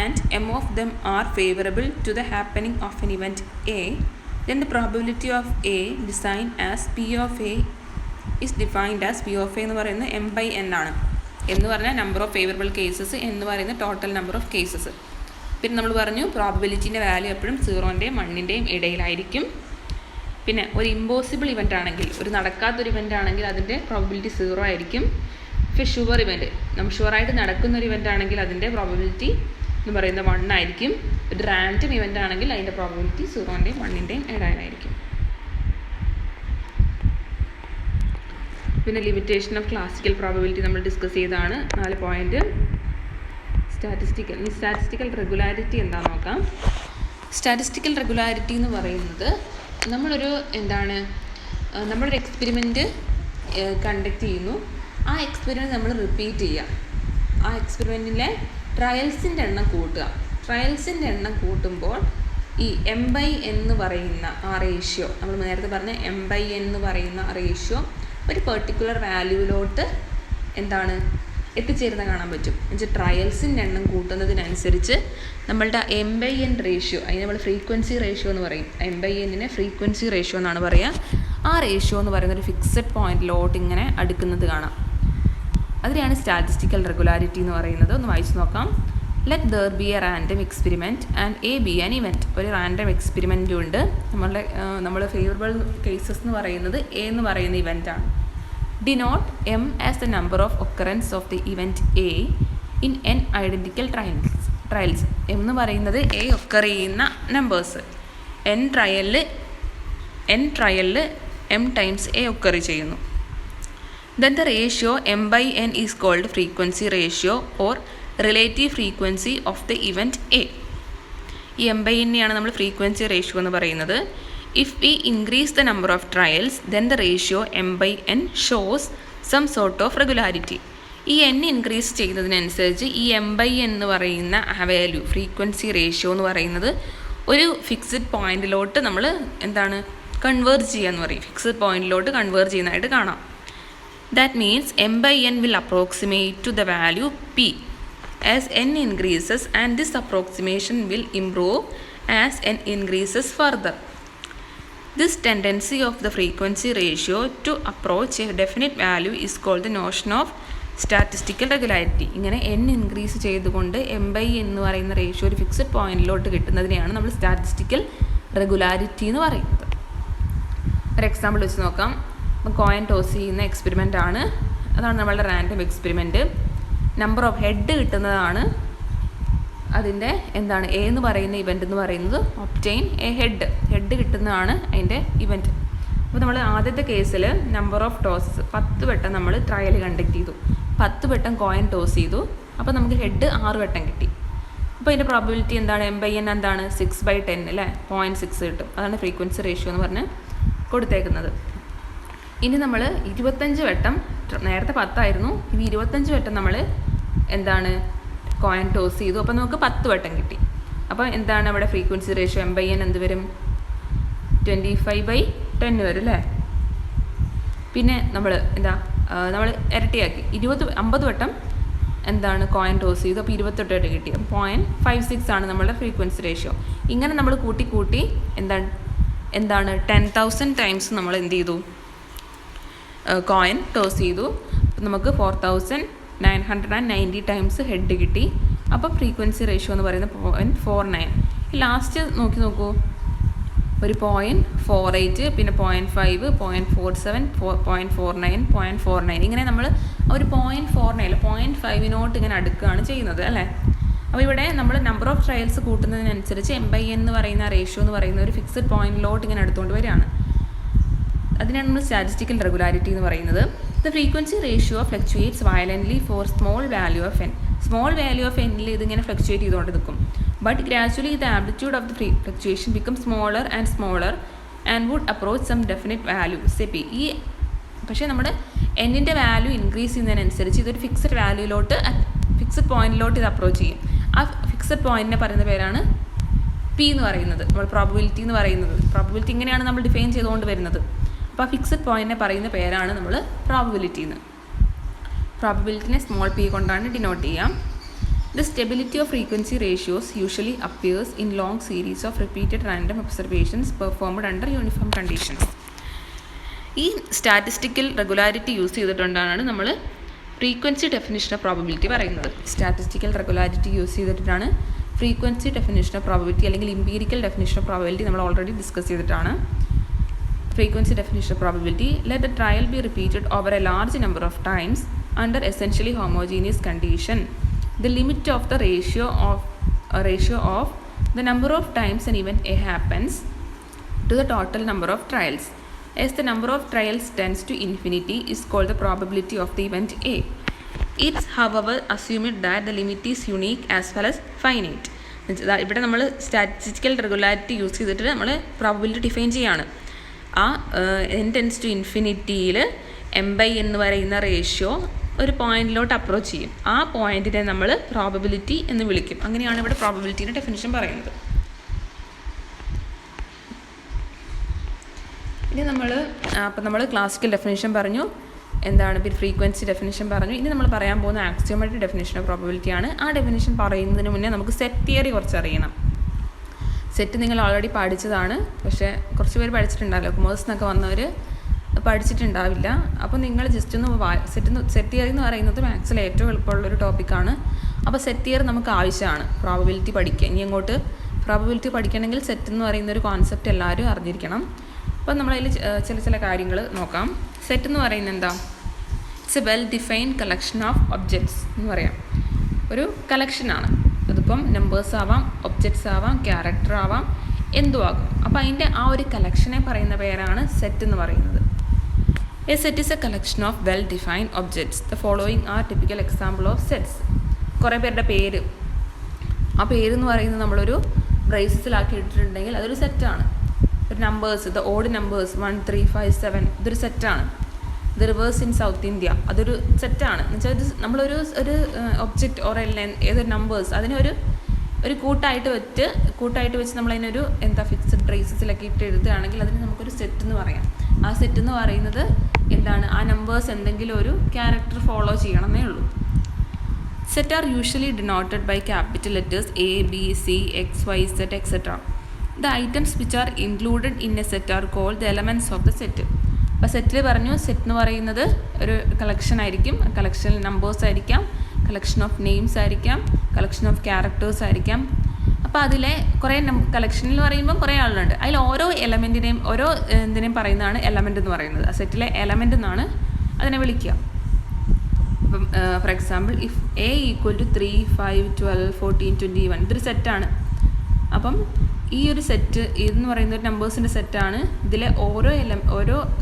and m of them are favorable to the happening of an event A, then the probability of A defined as P of A is defined as P of A എന്ന് പറയുന്നത് m by n ആണ്. എന്ന് പറഞ്ഞാൽ number of favourable cases എന്ന് പറയുന്നത് total number of cases. പിന്നെ നമ്മൾ പറഞ്ഞു പ്രോബബിലിറ്റീൻ്റെ വാല്യൂ എപ്പോഴും 0ൻ്റെയും 1ൻ്റെയും ഇടയിലായിരിക്കും. പിന്നെ ഒരു ഇമ്പോസിബിൾ ഇവൻ്റ് ആണെങ്കിൽ, ഒരു നടക്കാത്തൊരു ഇവൻ്റ് ആണെങ്കിൽ അതിൻ്റെ പ്രോബബിലിറ്റി 0 ആയിരിക്കും. ഇപ്പോൾ ഷുവർ ഇവൻ്റ്, നമ്മൾ ഷുവറായിട്ട് നടക്കുന്നൊരു ഇവൻ്റ് ആണെങ്കിൽ അതിൻ്റെ പ്രോബബിലിറ്റി എന്ന് പറയുന്നത് 1 ആയിരിക്കും. ഒരു റാൻഡം ഇവൻ്റ് ആണെങ്കിൽ അതിൻ്റെ പ്രോബബിലിറ്റി 0ൻ്റെയും 1ൻ്റെയും ഇടയിലായിരിക്കും. പിന്നെ ലിമിറ്റേഷൻ ഓഫ് ക്ലാസിക്കൽ പ്രോബബിലിറ്റി നമ്മൾ ഡിസ്കസ് ചെയ്തതാണ്. 4 പോയിൻറ്റ്. സ്റ്റാറ്റിസ്റ്റിക്കൽ റെഗുലാരിറ്റി എന്താണെന്ന് നോക്കാം. സ്റ്റാറ്റിസ്റ്റിക്കൽ റെഗുലാരിറ്റി എന്ന് പറയുന്നത് നമ്മളൊരു എക്സ്പെരിമെൻറ്റ് കണ്ടക്ട് ചെയ്യുന്നു. ആ എക്സ്പെരിമെൻറ്റ് നമ്മൾ റിപ്പീറ്റ് ചെയ്യുക. ആ എക്സ്പെരിമെൻറ്റിലെ ട്രയൽസിൻ്റെ എണ്ണം കൂട്ടുക. ട്രയൽസിൻ്റെ എണ്ണം കൂട്ടുമ്പോൾ ഈ M/N എന്ന് പറയുന്ന ആ റേഷ്യോ, നമ്മൾ നേരത്തെ പറഞ്ഞ M/N എന്ന് പറയുന്ന റേഷ്യോ ഒരു പെർട്ടിക്കുലർ വാല്യൂവിലോട്ട് എന്താണ് എത്തിച്ചേരുന്ന കാണാൻ പറ്റും. എന്നുവെച്ചാൽ ട്രയൽസിൻ്റെ എണ്ണം കൂട്ടുന്നതിനനുസരിച്ച് നമ്മളുടെ M/N റേഷ്യോ, അതിന് നമ്മൾ ഫ്രീക്വൻസി റേഷ്യോ എന്ന് പറയും. M/N ഫ്രീക്വൻസി റേഷ്യോ എന്നാണ് പറയുക. ആ റേഷ്യോ എന്ന് പറയുന്ന ഒരു ഫിക്സഡ് പോയിന്റിലോട്ട് ഇങ്ങനെ അടുക്കുന്നത് കാണാം. അതിനെയാണ് സ്റ്റാറ്റിസ്റ്റിക്കൽ റെഗുലാരിറ്റി എന്ന് പറയുന്നത്. ഒന്ന് വായിച്ച് നോക്കാം. Let there be a random experiment and A be an event. ഒരു റാൻഡം എക്സ്പെരിമെൻറ്റും ഉണ്ട്. നമ്മൾ ഫേവറബിൾ കേസസ് എന്ന് പറയുന്നത് എ എന്ന് പറയുന്ന ഇവൻ്റാണ്. Denote M as the number of occurrence of the event A in N identical trials. M എന്ന് പറയുന്നത് എ ഒക്കർ ചെയ്യുന്ന നമ്പേഴ്സ്. N ട്രയലിൽ M ടൈംസ് എ ഒക്കർ ചെയ്യുന്നു. Then the ratio M/N is called frequency ratio or relative frequency of the event A. ഈ M/N-നെയാണ് നമ്മൾ frequency ratio എന്ന് പറയുന്നത്. If we increase the number of trials, then the ratio M/N shows some sort of regularity. ഈ N increase ചെയ്യുന്നതിനനുസരിച്ച് ഈ M/N എന്ന് പറയുന്ന value, frequency ratio എന്ന് പറയുന്നത് ഒരു ഫിക്സഡ് പോയിന്റിലോട്ട് നമ്മൾ എന്താണ് കൺവേർജ് ചെയ്യാന്ന് പറയും. ഫിക്സഡ് പോയിന്റിലോട്ട് കൺവേർജ് ചെയ്യുന്നതായിട്ട് കാണാം. That means M/N will approximate to the value P as N increases, and this approximation will improve as N increases further. This tendency of the frequency ratio to approach a definite value is called the notion of statistical regularity. ഇങ്ങനെ N increase ചെയ്തുകൊണ്ട് M/N എന്ന് പറയുന്ന ratio ഒരു fixed പോയിന്റിലോട്ട് കിട്ടുന്നതിനെയാണ് നമ്മൾ statistical regularity എന്ന് പറയുന്നത്. ഒരു example വെച്ച് നോക്കാം. കോയിൻ ടോസ് ചെയ്യുന്ന എക്സ്പെരിമെൻ്റ് ആണ്. അതാണ് നമ്മളുടെ random experiment. Number of head കിട്ടുന്നതാണ് അതിൻ്റെ എന്താണ് എ എന്ന് പറയുന്ന ഇവൻ്റ് എന്ന് പറയുന്നത്. ഒബ്റ്റെയിൻ എ ഹെഡ് കിട്ടുന്നതാണ് അതിൻ്റെ ഇവൻറ്റ്. അപ്പോൾ നമ്മൾ ആദ്യത്തെ കേസിൽ നമ്പർ ഓഫ് ടോസസ് 10 വട്ടം നമ്മൾ ട്രയൽ കണ്ടക്ട് ചെയ്തു. 10 വട്ടം കോയിൻ ടോസ് ചെയ്തു. അപ്പോൾ നമുക്ക് ഹെഡ് 6 വട്ടം കിട്ടി. അപ്പോൾ ഇതിൻ്റെ പ്രോബിലിറ്റി എന്താണ്? M/N എന്താണ്? 6/10 അല്ലേ, 0.6 കിട്ടും. അതാണ് ഫ്രീക്വൻസി റേഷ്യോ എന്ന് പറഞ്ഞ് കൊടുത്തേക്കുന്നത്. ഇനി നമ്മൾ 25 വട്ടം, നേരത്തെ 10 ആയിരുന്നു, ഇനി 25 വട്ടം നമ്മൾ എന്താണ് കോയിൻ ടോസ് ചെയ്തു. അപ്പോൾ നമുക്ക് 10 വട്ടം കിട്ടി. അപ്പോൾ എന്താണ് അവിടെ ഫ്രീക്വൻസി റേഷ്യോ M/N എന്ത് വരും? 25/10 വരും അല്ലേ. പിന്നെ നമ്മൾ നമ്മൾ ഇരട്ടിയാക്കി 50 വട്ടം എന്താണ് കോയിൻ ടോസ് ചെയ്തു. അപ്പോൾ 28 വട്ടം കിട്ടി. 0.56 ആണ് നമ്മളുടെ ഫ്രീക്വൻസി റേഷ്യോ. ഇങ്ങനെ നമ്മൾ കൂട്ടി എന്താണ് 10,000 ടൈംസ് നമ്മൾ എന്ത് ചെയ്തു? കോയിൻ ടോസ് ചെയ്തു. നമുക്ക് 4,990 ടൈംസ് ഹെഡ് കിട്ടി. അപ്പോൾ ഫ്രീക്വൻസി റേഷ്യോ എന്ന് പറയുന്നത് 0.49. ലാസ്റ്റ് നോക്കൂ, ഒരു 0.48, പിന്നെ 0.5, 0.47, 0.49, 0.49 ഇങ്ങനെ നമ്മൾ ഒരു 0.49 0.5 ഇങ്ങനെ അടുക്കുകയാണ് ചെയ്യുന്നത് അല്ലേ. അപ്പോൾ ഇവിടെ നമ്മൾ നമ്പർ ഓഫ് ട്രയൽസ് കൂട്ടുന്നതിനനുസരിച്ച് M/N എന്ന് പറയുന്ന റേഷ്യോ എന്ന് പറയുന്ന ഒരു ഫിക്സഡ് പോയിന്റിലോട്ട് ഇങ്ങനെ എടുത്തുകൊണ്ട് വരികയാണ്. അതിനാണ് നമ്മൾ സ്റ്റാറ്റിസ്റ്റിക്കൽ റെഗുലാരിറ്റി എന്ന് പറയുന്നത്. The frequency ratio fluctuates violently for small value of N. Small value of Nൽ ഇതിങ്ങനെ ഫ്ലക്ച്വേറ്റ് ചെയ്തുകൊണ്ട് നിൽക്കും. But gradually the amplitude of the fluctuation become smaller and would approach some definite value P. ഈ പക്ഷേ നമ്മുടെ Nൻ്റെ value increase ചെയ്യുന്നതിനനുസരിച്ച് ഇതൊരു fixed fixed പോയിന്റിലോട്ട് ഇത് approach ചെയ്യും. ആ ഫിക്സഡ് പോയിന്റിനെ പറയുന്ന പേരാണ് P എന്ന് പറയുന്നത്. നമ്മൾ പ്രോബബിലിറ്റി എന്ന് പറയുന്നത്. പ്രോബബിലിറ്റി ഇങ്ങനെയാണ് നമ്മൾ ഡിഫൈൻ ചെയ്തുകൊണ്ട് വരുന്നത്. അപ്പോൾ ആ ഫിക്സഡ് പോയിന്റിനെ പറയുന്ന പേരാണ് നമ്മൾ പ്രോബബിലിറ്റി എന്ന്. പ്രോബബിലിറ്റിനെ സ്മോൾ p കൊണ്ടാണ് ഡിനോട്ട് ചെയ്യാം. The stability of frequency ratios usually appears in long series of repeated random observations performed under uniform conditions. ഈ സ്റ്റാറ്റിസ്റ്റിക്കൽ റെഗുലാരിറ്റി യൂസ് ചെയ്തിട്ടുണ്ടാണ് നമ്മൾ ഫ്രീക്വൻസി ഡെഫിനിഷൻ ഓഫ് പ്രോബബിലിറ്റി പറയുന്നത്. സ്റ്റാറ്റിസ്റ്റിക്കൽ റെഗുലാരിറ്റി യൂസ് ചെയ്തിട്ടാണ് frequency definition of probability അല്ലെങ്കിൽ ഇമ്പീരിക്കൽ definition of probability നമ്മൾ already discuss ചെയ്തിട്ടാണ്. Frequency definition of probability: let the trial be repeated over a large number of times under essentially homogeneous condition. The limit of the ratio of the number of times an event A happens to the total number of trials. As the number of trials tends to infinity is called the probability of the event A. It's however assumed that the limit is unique as well as finite. ഇവിടെ നമ്മൾ statistical regularity use ചെയ്തിട്ട് നമ്മൾ probability define ചെയ്യാണ്. ആ n tends to ഇൻഫിനിറ്റിയിൽ M/N എന്ന് പറയുന്ന ratio ഒരു പോയിന്റിലോട്ട് അപ്രോച്ച് ചെയ്യും. ആ പോയിന്റിനെ നമ്മൾ പ്രോബബിലിറ്റി എന്ന് വിളിക്കും. അങ്ങനെയാണ് ഇവിടെ പ്രോബബിലിറ്റിയുടെ ഡെഫിനിഷൻ പറയുന്നത്. ഇനി നമ്മൾ ക്ലാസിക്കൽ ഡെഫിനിഷൻ പറഞ്ഞു, എന്താണ് ഫ്രീക്വൻസി ഡെഫിനിഷൻ പറഞ്ഞു. ഇനി നമ്മൾ പറയാൻ പോകുന്ന ആക്സിയോമാറ്റിക് ഡെഫിനിഷൻ ഓഫ് പ്രോബബിലിറ്റി ആണ്. ആ ഡെഫിനിഷൻ പറയുന്നതിന് മുന്നേ നമുക്ക് സെറ്റ് തിയറി കുറച്ച് അറിയണം. സെറ്റ് നിങ്ങൾ ഓൾറെഡി പഠിച്ചതാണ്, പക്ഷേ കുറച്ച് പേര് പഠിച്ചിട്ടുണ്ടാവില്ല. കൊമേഴ്സ് എന്നൊക്കെ വന്നവർ പഠിച്ചിട്ടുണ്ടാവില്ല. അപ്പോൾ നിങ്ങൾ ജസ്റ്റ് ഒന്ന് സെറ്റ് തിയറി എന്ന് പറയുന്നത് മാത്സിലെ ഏറ്റവും എളുപ്പമുള്ളൊരു ടോപ്പിക്കാണ്. അപ്പോൾ സെറ്റ് തിയറി നമുക്ക് ആവശ്യമാണ് പ്രോബബിലിറ്റി പഠിക്കുക. ഇനി അങ്ങോട്ട് പ്രോബബിലിറ്റി പഠിക്കണമെങ്കിൽ സെറ്റ് എന്ന് പറയുന്ന ഒരു കോൺസെപ്റ്റ് എല്ലാവരും അറിഞ്ഞിരിക്കണം. അപ്പോൾ നമ്മളതിൽ ചില കാര്യങ്ങൾ നോക്കാം. സെറ്റ് എന്ന് പറയുന്നത് എന്താ? It's A well defined collection of objects എന്ന് പറയാം. ഒരു കളക്ഷനാണ്. അതിപ്പം നമ്പേഴ്സ് ആവാം, ഒബ്ജക്ട്സ് ആവാം, ക്യാരക്ടർ ആവാം, എന്തും ആകും. അപ്പോൾ അതിൻ്റെ ആ ഒരു കളക്ഷനെ പറയുന്ന പേരാണ് സെറ്റ് എന്ന് പറയുന്നത്. A set is A collection of well defined objects. The following are typical example of sets. കുറേ പേരുടെ പേര്, ആ പേരെന്ന് പറയുന്നത് നമ്മളൊരു ബ്രേസസിലാക്കി ഇട്ടിട്ടുണ്ടെങ്കിൽ അതൊരു സെറ്റാണ്. ഒരു നമ്പേഴ്സ്, ദ ഓഡ് നമ്പേഴ്സ് 1, 3, 5, 7 ഇതൊരു സെറ്റാണ്. The reverse in south India അതൊരു സെറ്റാണ്. എന്ന് വെച്ചാൽ ഇത് നമ്മളൊരു ഒബ്ജക്റ്റ് ഓർ ഏതൊരു നമ്പേഴ്സ് അതിനെ ഒരു കൂട്ടായിട്ട് വെച്ച് നമ്മളതിനൊരു ഫിക്സഡ് ബ്രേസസിലൊക്കെ ഇട്ട് എഴുതുകയാണെങ്കിൽ അതിന് നമുക്കൊരു സെറ്റ് എന്ന് പറയാം. ആ സെറ്റ് എന്ന് പറയുന്നത് എന്താണ്? ആ നമ്പേഴ്സ് എന്തെങ്കിലും ഒരു ക്യാരക്ടർ ഫോളോ ചെയ്യണമെന്നേ ഉള്ളൂ. Set are usually denoted by capital letters A, B, C, X, Y, Z, etc. The items which are included in a set are called the elements of the set. അപ്പോൾ സെറ്റിൽ പറഞ്ഞു, set എന്ന് പറയുന്നത് ഒരു collection ആയിരിക്കും. Collection numbers ആയിരിക്കാം, collection of names ആയിരിക്കാം, collection of characters ആയിരിക്കാം. അപ്പോൾ അതിലെ കുറേ കളക്ഷനിൽ പറയുമ്പോൾ കുറേ ആളുണ്ട്. അതിൽ ഓരോ എലമെൻറ്റിനെയും എന്തിനേയും പറയുന്നതാണ് എലമെൻ്റ് എന്ന് പറയുന്നത്. ആ സെറ്റിലെ എലമെൻ്റ് എന്നാണ് അതിനെ വിളിക്കുക. അപ്പം ഫോർ എക്സാമ്പിൾ, ഇഫ് A = 3, 5, 12, 14, 21 ഇതൊരു സെറ്റാണ്. അപ്പം ഈ ഒരു സെറ്റ് ഇതെന്ന് പറയുന്ന ഒരു നമ്പേഴ്സിൻ്റെ സെറ്റാണ്. ഇതിലെ ഓരോ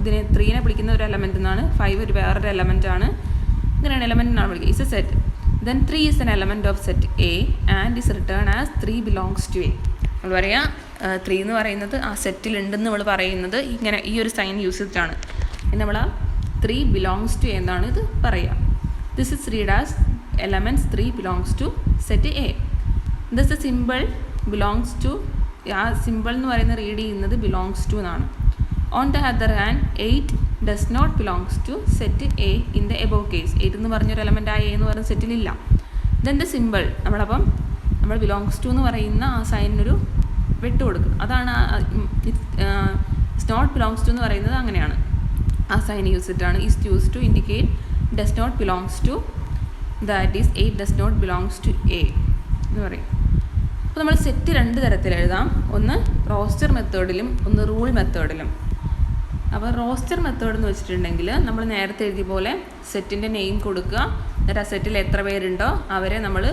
ഇതിനെ 3നെ വിളിക്കുന്ന ഒരു എലമെൻ്റ് എന്നാണ്, 5 ഒരു വേറൊരു എലമെൻ്റ് ആണ്. ഇങ്ങനെയാണ് എലമെൻ്റ് എന്നാണ് വിളിക്കുക. Is a set. Then 3 is an element of set A and is written as 3 belongs to A. നമ്മൾ പറയാം 3 എന്ന് പറയുന്നത് ആ സെറ്റിലുണ്ടെന്ന് നമ്മൾ പറയുന്നത് ഇങ്ങനെ ഈ ഒരു സൈൻ യൂസ് ചെയ്തിട്ടാണ്. നമ്മൾ 3 belongs to A എന്നാണ് ഇത് പറയുക. This is read as elements 3 belongs to set A. Thus the symbol belongs to, ആ സിമ്പിൾ എന്ന് പറയുന്നത് റീഡ് ചെയ്യുന്നത് belongs to എന്നാണ്. On the other hand, 8 does not belongs to set A in the above case. 8 എന്ന് പറഞ്ഞൊരു element ആ A എന്ന് പറയുന്ന സെറ്റിലില്ല. Then the symbol നമ്മൾ belongs to എന്ന് പറയുന്ന ആ സൈനിനൊരു വെട്ട് കൊടുക്കും. അതാണ് ഇറ്റ്സ് നോട്ട് belongs to എന്ന് പറയുന്നത്. അങ്ങനെയാണ് ആ സൈൻ യൂസ് ചെയ്തിട്ടാണ്. is used to indicate does not belongs to, that is 8 does not belongs to A എന്ന് പറയും. അപ്പോൾ നമ്മൾ സെറ്റ് 2 തരത്തിൽ എഴുതാം. ഒന്ന് റോസ്റ്റർ മെത്തേഡിലും ഒന്ന് റൂൾ മെത്തേഡിലും. അപ്പോൾ റോസ്റ്റർ മെത്തേഡ് എന്ന് വെച്ചിട്ടുണ്ടെങ്കിൽ നമ്മൾ നേരത്തെ എഴുതിയ പോലെ സെറ്റിൻ്റെ നെയിം കൊടുക്കുക, എന്നിട്ട് ആ സെറ്റിൽ എത്ര പേരുണ്ടോ അവരെ നമ്മൾ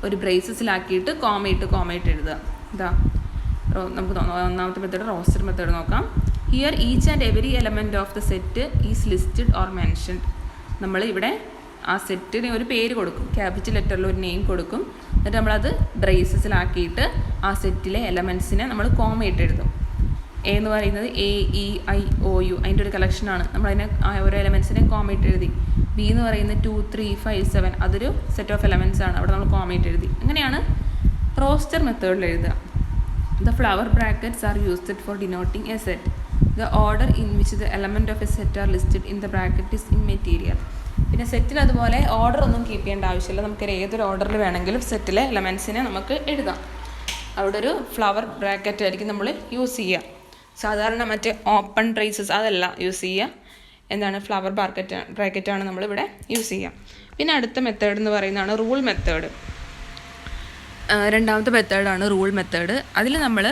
ഒരു ബ്രേസസിലാക്കിയിട്ട് കോമയിട്ട് എഴുതുക. നമുക്ക് ഒന്നാമത്തെ മെത്തേഡ് റോസ്റ്റർ മെത്തേഡ് നോക്കാം. Here each and every element of the set is listed or mentioned. നമ്മൾ ഇവിടെ ആ സെറ്റിന് ഒരു പേര് കൊടുക്കും, ക്യാപിറ്റൽ ലെറ്ററിൽ ഒരു നെയിം കൊടുക്കും, എന്നിട്ട് നമ്മളത് ബ്രേസസിലാക്കിയിട്ട് ആ സെറ്റിലെ എലമെൻറ്റ്സിനെ നമ്മൾ കോമയിട്ട് എഴുതും. A എന്ന് പറയുന്നത് A, E, I, O, U അതിൻ്റെ ഒരു കളക്ഷനാണ്. നമ്മളതിനെ ഓരോ എലമെൻറ്റ്സിനെ കോമയിട്ട് എഴുതി. B എന്ന് പറയുന്നത് 2, 3, 5, 7 അതൊരു സെറ്റ് ഓഫ് എലമെൻറ്റ്സ് ആണ്. അവിടെ നമ്മൾ കോമയിട്ട് എഴുതി. അങ്ങനെയാണ് റോസ്റ്റർ മെത്തേഡിൽ എഴുതുക. The flower brackets are used for denoting a set. The order in which the element of a set are listed in the bracket is immaterial. പിന്നെ സെറ്റിൽ അതുപോലെ ഓർഡർ ഒന്നും കീപ്പ് ചെയ്യേണ്ട ആവശ്യമില്ല. നമുക്ക് ഏതൊരു ഓർഡറിൽ വേണമെങ്കിലും സെറ്റിലെ എലമെൻറ്റ്സിനെ നമുക്ക് എഴുതാം. അവിടെ ഒരു ഫ്ലവർ ബ്രാക്കറ്റ് ആയിരിക്കും നമ്മൾ യൂസ് ചെയ്യുക. സാധാരണ മറ്റേ ഓപ്പൺ ബ്രേസസ് അതല്ല യൂസ് ചെയ്യുക. എന്താണ് ഫ്ലവർ ബ്രാക്കറ്റാണ് നമ്മളിവിടെ യൂസ് ചെയ്യുക. പിന്നെ അടുത്ത മെത്തേഡ് എന്ന് പറയുന്നതാണ് റൂൾ മെത്തേഡ്. രണ്ടാമത്തെ മെത്തേഡാണ് റൂൾ മെത്തേഡ്. അതിൽ നമ്മൾ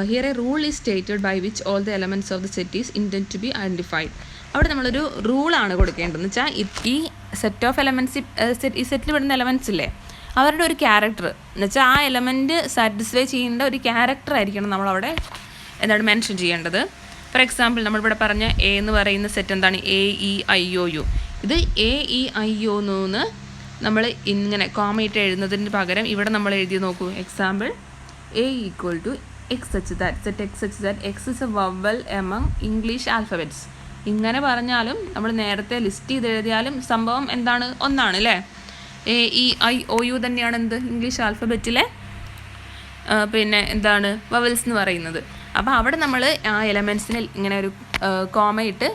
here a rule is stated by which all the elements of the set is intend to be identified. അവിടെ നമ്മളൊരു റൂളാണ് കൊടുക്കേണ്ടതെന്ന് വെച്ചാൽ ഈ സെറ്റ് ഓഫ് എലമെൻറ്റ്സ് ഈ സെറ്റിൽ വരുന്ന എലമെൻറ്റ്സ് ഇല്ലേ അവരുടെ ഒരു ക്യാരക്ടർ എന്ന് വെച്ചാൽ ആ എലമെൻറ്റ് സാറ്റിസ്ഫൈ ചെയ്യേണ്ട ഒരു ക്യാരക്ടർ ആയിരിക്കണം നമ്മളവിടെ മെൻഷൻ ചെയ്യേണ്ടത്. ഫോർ എക്സാമ്പിൾ നമ്മളിവിടെ പറഞ്ഞ A എന്ന് പറയുന്ന സെറ്റ് എന്താണ്? A, E, I, O, U. ഇത് A, E, I, O എന്ന് നമ്മൾ ഇങ്ങനെ കോമയിട്ട് എഴുതുന്നതിന് പകരം ഇവിടെ നമ്മൾ എഴുതി നോക്കൂ. Example A = X such that, set X such that X is a vowel among English alphabets. ഇങ്ങനെ പറഞ്ഞാലും നമ്മൾ നേരത്തെ ലിസ്റ്റ് ചെയ്ത് എഴുതിയാലും സംഭവം എന്താണ്, ഒന്നാണ് അല്ലേ. AEIOU തന്നെയാണ് എന്ത് ഇംഗ്ലീഷ് ആൽഫബറ്റിലെ പിന്നെ എന്താണ് വവൽസ് എന്ന് പറയുന്നത്. അപ്പോൾ അവിടെ നമ്മൾ ആ എലമെൻസിനെ ഇങ്ങനെ ഒരു കോമയിട്ട്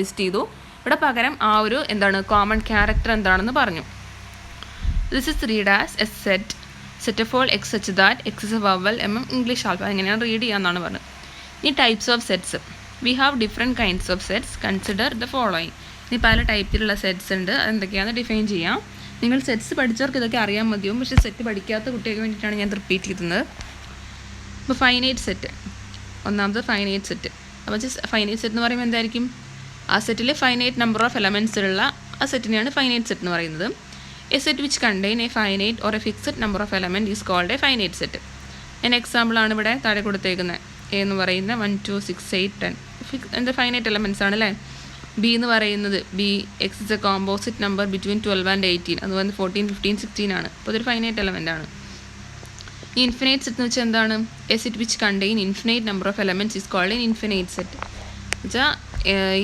ലിസ്റ്റ് ചെയ്തു. ഇവിടെ പകരം ആ ഒരു എന്താണ് കോമൺ ക്യാരക്ടർ എന്താണെന്ന് പറഞ്ഞു. This is read as A set of all x such that x is A vowel English alpha. എങ്ങനെയാണ് റീഡ് ചെയ്യാമെന്നാണ് പറഞ്ഞത്. ഈ types of sets, we have different kinds of sets, consider the following. ഇനി പല ടൈപ്പിലുള്ള sets ഉണ്ട്, അതെന്തൊക്കെയാണെന്ന് define ചെയ്യാം. നിങ്ങൾ സെറ്റ്സ് പഠിച്ചവർക്ക് ഇതൊക്കെ അറിയാൻ മതിയാവും, പക്ഷേ സെറ്റ് പഠിക്കാത്ത കുട്ടികൾക്ക് വേണ്ടിയിട്ടാണ് ഞാൻ റിപ്പീറ്റ് ചെയ്യുന്നത്. ഇപ്പോൾ ഫൈനൈറ്റ് സെറ്റ്, ഒന്നാമത് ഫൈനൈറ്റ് സെറ്റ്. അപ്പോൾ ഫൈനൈറ്റ് സെറ്റ് എന്ന് പറയുമ്പോൾ എന്തായിരിക്കും, ആ സെറ്റിൽ ഫൈനൈറ്റ് നമ്പർ ഓഫ് എലമെൻറ്റ്സ് ഉള്ള ആ സെറ്റിനെയാണ് ഫൈനൈറ്റ് സെറ്റ് എന്ന് പറയുന്നത്. A set which contain a finite or a fixed number of element is called a finite set. ഞാൻ എക്സാമ്പിളാണ് ഇവിടെ താഴെ കൊടുത്തേക്കുന്നത്. എ എന്ന് പറയുന്ന 1 2 6 8 10 എന്താ ഫൈനൈറ്റ് എലമെൻറ്റ്സ് ആണ് അല്ലേ. ബി എന്ന് പറയുന്നത് X is A composite number between 12 and 18, അത് വന്ന് 14 15 16 ആണ്. അപ്പോൾ അതൊരു ഫൈനൈറ്റ് എലമെൻ്റ് ആണ്. ഈ ഇൻഫിനൈറ്റ് സെറ്റ് എന്ന് വെച്ചാൽ എന്താണ്, a set which contain infinite number of elements is called an infinite set. വെച്ചാൽ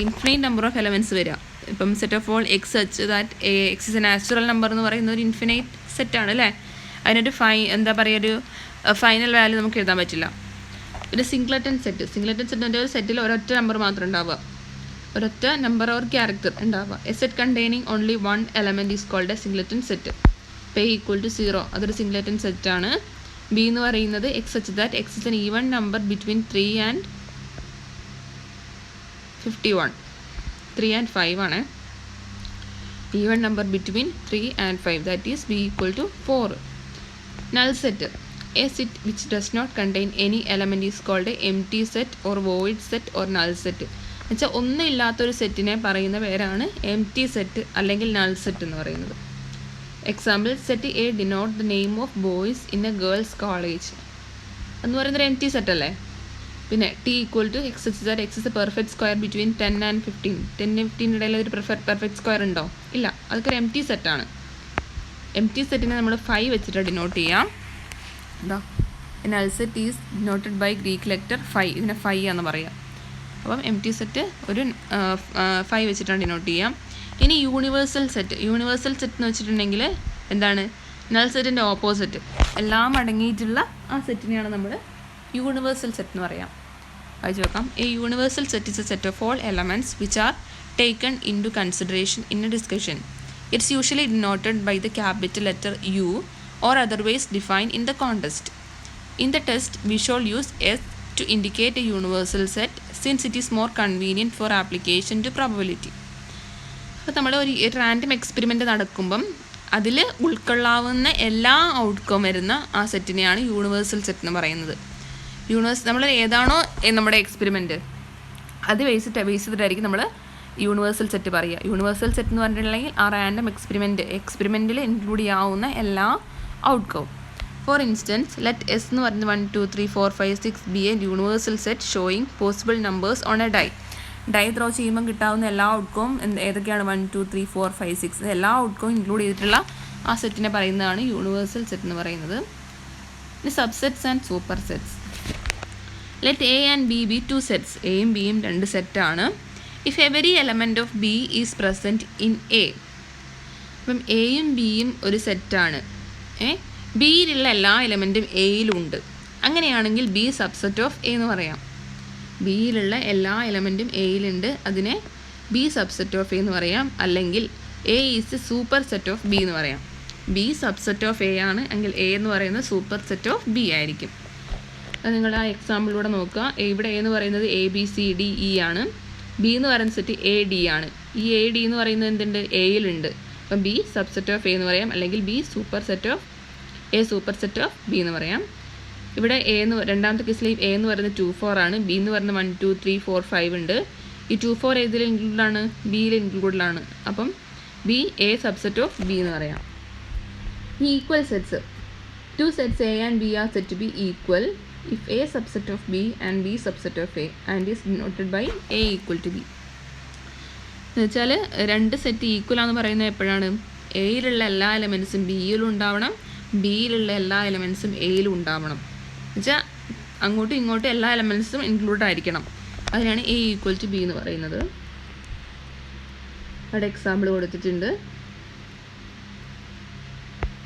ഇൻഫിനൈറ്റ് നമ്പർ ഓഫ് എലമെൻറ്റ്സ് വരിക. ഇപ്പം set of all x such that x is a natural number എന്ന് പറയുന്ന ഒരു ഇൻഫിനൈറ്റ് സെറ്റാണ് അല്ലേ. അതിനൊരു എന്താ പറയുക, ഒരു ഫൈനൽ വാല്യൂ നമുക്ക് എഴുതാൻ പറ്റില്ല. പിന്നെ സിംഗ്ലറ്റൻ സെറ്റ് സെറ്റിൻ്റെ ഒരു സെറ്റിൽ ഒരൊറ്റ നമ്പർ മാത്രം ഉണ്ടാവുക, ഒരൊറ്റ നമ്പർ ഓർ ക്യാരക്ടർ ഉണ്ടാവുക. A set containing only 1 element is called a singleton set. P equal to 0, അതൊരു സിംഗ്ലറ്റൻ സെറ്റാണ്. ബി എന്ന് പറയുന്നത് x such that x is an even number between 3 and 51, 3 and 5 ആണ്. Even number between 3 and 5, that is B equal to 4. Null set, a set which does not contain any element is called A empty set or void set or null set. എന്നുവെച്ചാൽ ഒന്നും ഇല്ലാത്തൊരു സെറ്റിനെ പറയുന്ന പേരാണ് empty set അല്ലെങ്കിൽ null set എന്ന് പറയുന്നത്. Example, set A denote the name of boys in a girls college എന്ന് പറയുന്നത് എംപ്റ്റി സെറ്റ് അല്ലേ. പിന്നെ T equal to x such that x is a perfect square between 10 and 15, 10 and 15 ഇടയിൽ ഒരു perfect square ഉണ്ടോ, ഇല്ല, അതൊക്കെ ഒരു എംപ്റ്റി സെറ്റാണ്. എംപ്റ്റി സെറ്റിനെ നമ്മൾ 5 വെച്ചിട്ട് ഡിനോട്ട് ചെയ്യാം. എന്താ, null set is denoted by Greek letter 5, ഇതിനെ 5 എന്ന് പറയാം. അപ്പം എംപ്റ്റി സെറ്റ് ഒരു 5 വെച്ചിട്ടാണ് ഡിനോട്ട് ചെയ്യാം. ഇനി യൂണിവേഴ്സൽ സെറ്റ് എന്ന് വെച്ചിട്ടുണ്ടെങ്കിൽ എന്താണ്, നൾ സെറ്റിൻ്റെ ഓപ്പോസിറ്റ് എല്ലാം അടങ്ങിയിട്ടുള്ള ആ സെറ്റിനെയാണ് നമ്മൾ യൂണിവേഴ്സൽ സെറ്റ് എന്ന് പറയാം. വായിച്ചു നോക്കാം. A universal set is a set of all elements which are taken into consideration in a discussion. It's usually denoted by the capital letter U or otherwise defined in the context. In the test, we shall use S to indicate a universal set since it is more convenient for application to probability. അപ്പോൾ നമ്മൾ ഒരു random experiment നടക്കുമ്പം അതിൽ ഉൾക്കൊള്ളാവുന്ന എല്ലാ outcome വരുന്ന ആ സെറ്റിനെയാണ് universal set എന്ന് പറയുന്നത്. നമ്മൾ ഏതാണോ നമ്മുടെ എക്സ്പെരിമെൻറ്റ് അത് ബേസ് ചെയ്തിട്ടായിരിക്കും നമ്മൾ യൂണിവേഴ്സൽ സെറ്റ് പറയുക. യൂണിവേഴ്സൽ സെറ്റ് എന്ന് പറഞ്ഞിട്ടുണ്ടെങ്കിൽ ആ റാൻഡം എക്സ്പെരിമെൻറ്റിൽ ഇൻക്ലൂഡ് ചെയ്യാവുന്ന എല്ലാ outcome. For instance, let us എന്ന് പറയുന്നത് 1 2 3 4 5 6 B A universal set showing possible numbers on a die throw ചെയ്യുമ്പോൾ കിട്ടാവുന്ന എല്ലാ ഔട്ട്കവും ഏതൊക്കെയാണ് 1 2 3 4 5 6 എല്ലാ ഔട്ട്കവും ഇൻക്ലൂഡ് ചെയ്തിട്ടുള്ള ആ സെറ്റിനെ പറയുന്നതാണ് യൂണിവേഴ്സൽ സെറ്റ് എന്ന് പറയുന്നത്. ഇനി subsets and super sets. Let A and B B 2 sets, എയും ബിയും 2 സെറ്റാണ്. If every element of B is present in A, അപ്പം എയും ബിയും ഒരു സെറ്റാണ്. ബിയിലുള്ള എല്ലാ എലമെൻറ്റും എയിലുണ്ട്. അങ്ങനെയാണെങ്കിൽ ബി സബ്സെറ്റ് ഓഫ് എ എന്ന് പറയാം. ബിയിലുള്ള എല്ലാ എലമെൻറ്റും എയിലുണ്ട്, അതിനെ ബി സബ്സെറ്റ് ഓഫ് എ എന്ന് പറയാം. അല്ലെങ്കിൽ A is A super set of B എന്ന് പറയാം. ബി സബ്സെറ്റ് ഓഫ് എ ആണ് എങ്കിൽ എ എന്ന് പറയുന്നത് സൂപ്പർ സെറ്റ് ഓഫ് ബി ആയിരിക്കും. അത് നിങ്ങൾ ആ എക്സാമ്പിളിലൂടെ നോക്കുക. ഇവിടെ എ എന്ന് പറയുന്നത് A B C D E ആണ്. ബി എന്ന് പറയുന്ന സെറ്റ് എ ഡി ആണ്. ഈ എ ഡി എന്ന് പറയുന്നത് എന്തുണ്ട്, എയിലുണ്ട്. അപ്പം ബി സബ്സെറ്റ് ഓഫ് എ എന്ന് പറയാം. അല്ലെങ്കിൽ be super set of A super set of B എന്ന് പറയാം. ഇവിടെ രണ്ടാമത്തെ കേസിൽ എ എന്ന് പറയുന്നത് 2 4 ആണ്. ബി എന്ന് പറയുന്നത് 1 2 3 4 5 ഉണ്ട്. ഈ 2 4 ഏതിൽ ഇൻക്ലൂഡാണ്, ബിയിൽ ഇൻക്ലൂഡാണ്. അപ്പം B A subset of B എന്ന് പറയാം. ഈ equal sets, 2 sets A and B are set to be equal if A subset of B and B subset of A and is denoted by A equal to B. എന്ന് വെച്ചാൽ 2 set equal ആണെന്ന് പറയുന്നത് എപ്പോഴാണ്, എയിലുള്ള എല്ലാ എലമെൻറ്റ്സും ബിയിലും ഉണ്ടാവണം, ബിയിലുള്ള എല്ലാ എലമെൻറ്റ്സും എയിലും ഉണ്ടാവണം. എന്നുവെച്ചാൽ അങ്ങോട്ടും ഇങ്ങോട്ടും എല്ലാ എലമെൻറ്റ്സും ഇൻക്ലൂഡ് ആയിരിക്കണം. അതിനാണ് എ ഈക്വൽ ടു ബി എന്ന് പറയുന്നത്. അവിടെ എക്സാമ്പിൾ കൊടുത്തിട്ടുണ്ട്.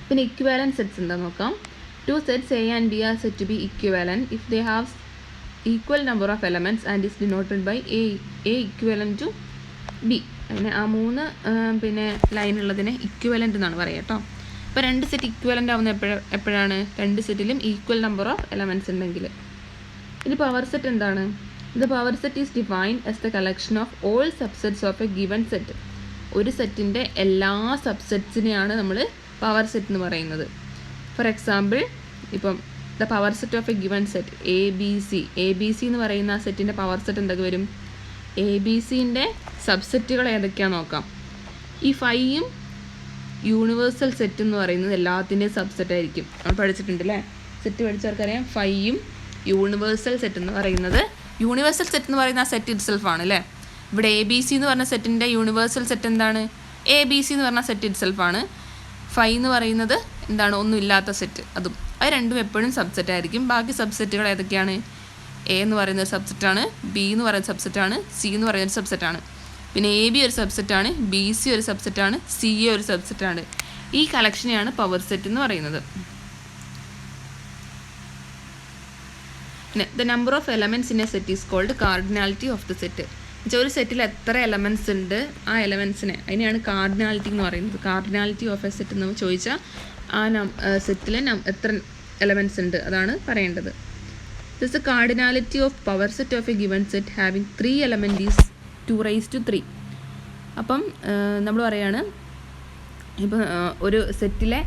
പിന്നെ ഇക്വാലൻറ്റ് സെറ്റ്സ് എന്താ നോക്കാം. 2 sets A and B are said to be equivalent if they have equal number of elements and is denoted by A equivalent to B. അങ്ങനെ ആ 3 പിന്നെ ലൈനുള്ളതിനെ ഇക്വലൻ്റ് എന്നാണ് പറയുക കേട്ടോ. അപ്പോൾ 2 സെറ്റ് ഇക്വലൻ്റ് ആവുന്ന എപ്പോഴാണ് 2 സെറ്റിലും ഈക്വൽ നമ്പർ ഓഫ് എലമെൻറ്റ്സ് ഉണ്ടെങ്കിൽ. ഇത് പവർ സെറ്റ് എന്താണ്? The power set is defined as the collection of all subsets of A given set. ഒരു സെറ്റിൻ്റെ എല്ലാ സബ്സെറ്റ്സിനെയാണ് നമ്മൾ പവർ സെറ്റ് എന്ന് പറയുന്നത്. ഫോർ എക്സാമ്പിൾ, ഇപ്പം the power set of A given set A B C എന്ന് പറയുന്ന ആ സെറ്റിൻ്റെ പവർ സെറ്റ് എന്തൊക്കെ വരും? എ ബി സിൻ്റെ സബ്സെറ്റുകൾ ഏതൊക്കെയാണെന്ന് നോക്കാം. ഈ 5ഉം യൂണിവേഴ്സൽ സെറ്റ് എന്ന് പറയുന്നത് എല്ലാത്തിൻ്റെയും സബ്സെറ്റ് ആയിരിക്കും. നമ്മൾ പഠിച്ചിട്ടുണ്ട് അല്ലേ? സെറ്റ് പഠിച്ചവർക്കറിയാം 5ഉം യൂണിവേഴ്സൽ സെറ്റ് എന്ന് പറയുന്നത്. യൂണിവേഴ്സൽ സെറ്റ് എന്ന് പറയുന്ന ആ സെറ്റ് ഇറ്റ്സെൽഫാണ് അല്ലേ? ഇവിടെ എ ബി സി എന്ന് പറഞ്ഞ സെറ്റിൻ്റെ യൂണിവേഴ്സൽ സെറ്റ് എന്താണ്? എ ബി സി എന്ന് പറഞ്ഞ സെറ്റ് ഇറ്റ്സെൽഫാണ്. 5 എന്ന് പറയുന്നത് എന്താണ്? ഒന്നുമില്ലാത്ത സെറ്റ്. അത് രണ്ടും എപ്പോഴും സബ്സെറ്റ് ആയിരിക്കും. ബാക്കി സബ്സെറ്റുകൾ ഏതൊക്കെയാണ്? എ എന്ന് പറയുന്ന ഒരു സബ്സെറ്റാണ്, ബി എന്ന് പറയുന്ന സബ്സെറ്റാണ്, സി എന്ന് പറയുന്ന ഒരു സബ്സെറ്റാണ്. പിന്നെ എ ബി ഒരു സബ്സെറ്റാണ്, ബി സി ഒരു സബ്സെറ്റാണ്, സി എ ഒരു സബ്സെറ്റാണ്. ഈ കളക്ഷനെയാണ് പവർ സെറ്റ് എന്ന് പറയുന്നത്. പിന്നെ the number of elements in a set is called cardinality of the set. ഒരു സെറ്റിൽ എത്ര എലമെൻറ്റ്സ് ഉണ്ട്, ആ എലമെൻറ്റ്സിനെ അതിനെയാണ് കാർഡിനാലിറ്റി എന്ന് പറയുന്നത്. കാർഡിനാലിറ്റി ഓഫ് എ സെറ്റ് എന്ന് ചോദിച്ചാൽ ആ സെറ്റിൽ എത്ര എലമെൻറ്റ്സ് ഉണ്ട് അതാണ് പറയേണ്ടത്. This the cardinality of power set of A given set having 3 element is 2⁻3. അപ്പം നമ്മൾ പറയാണ് ഇപ്പം ഒരു സെറ്റിലെ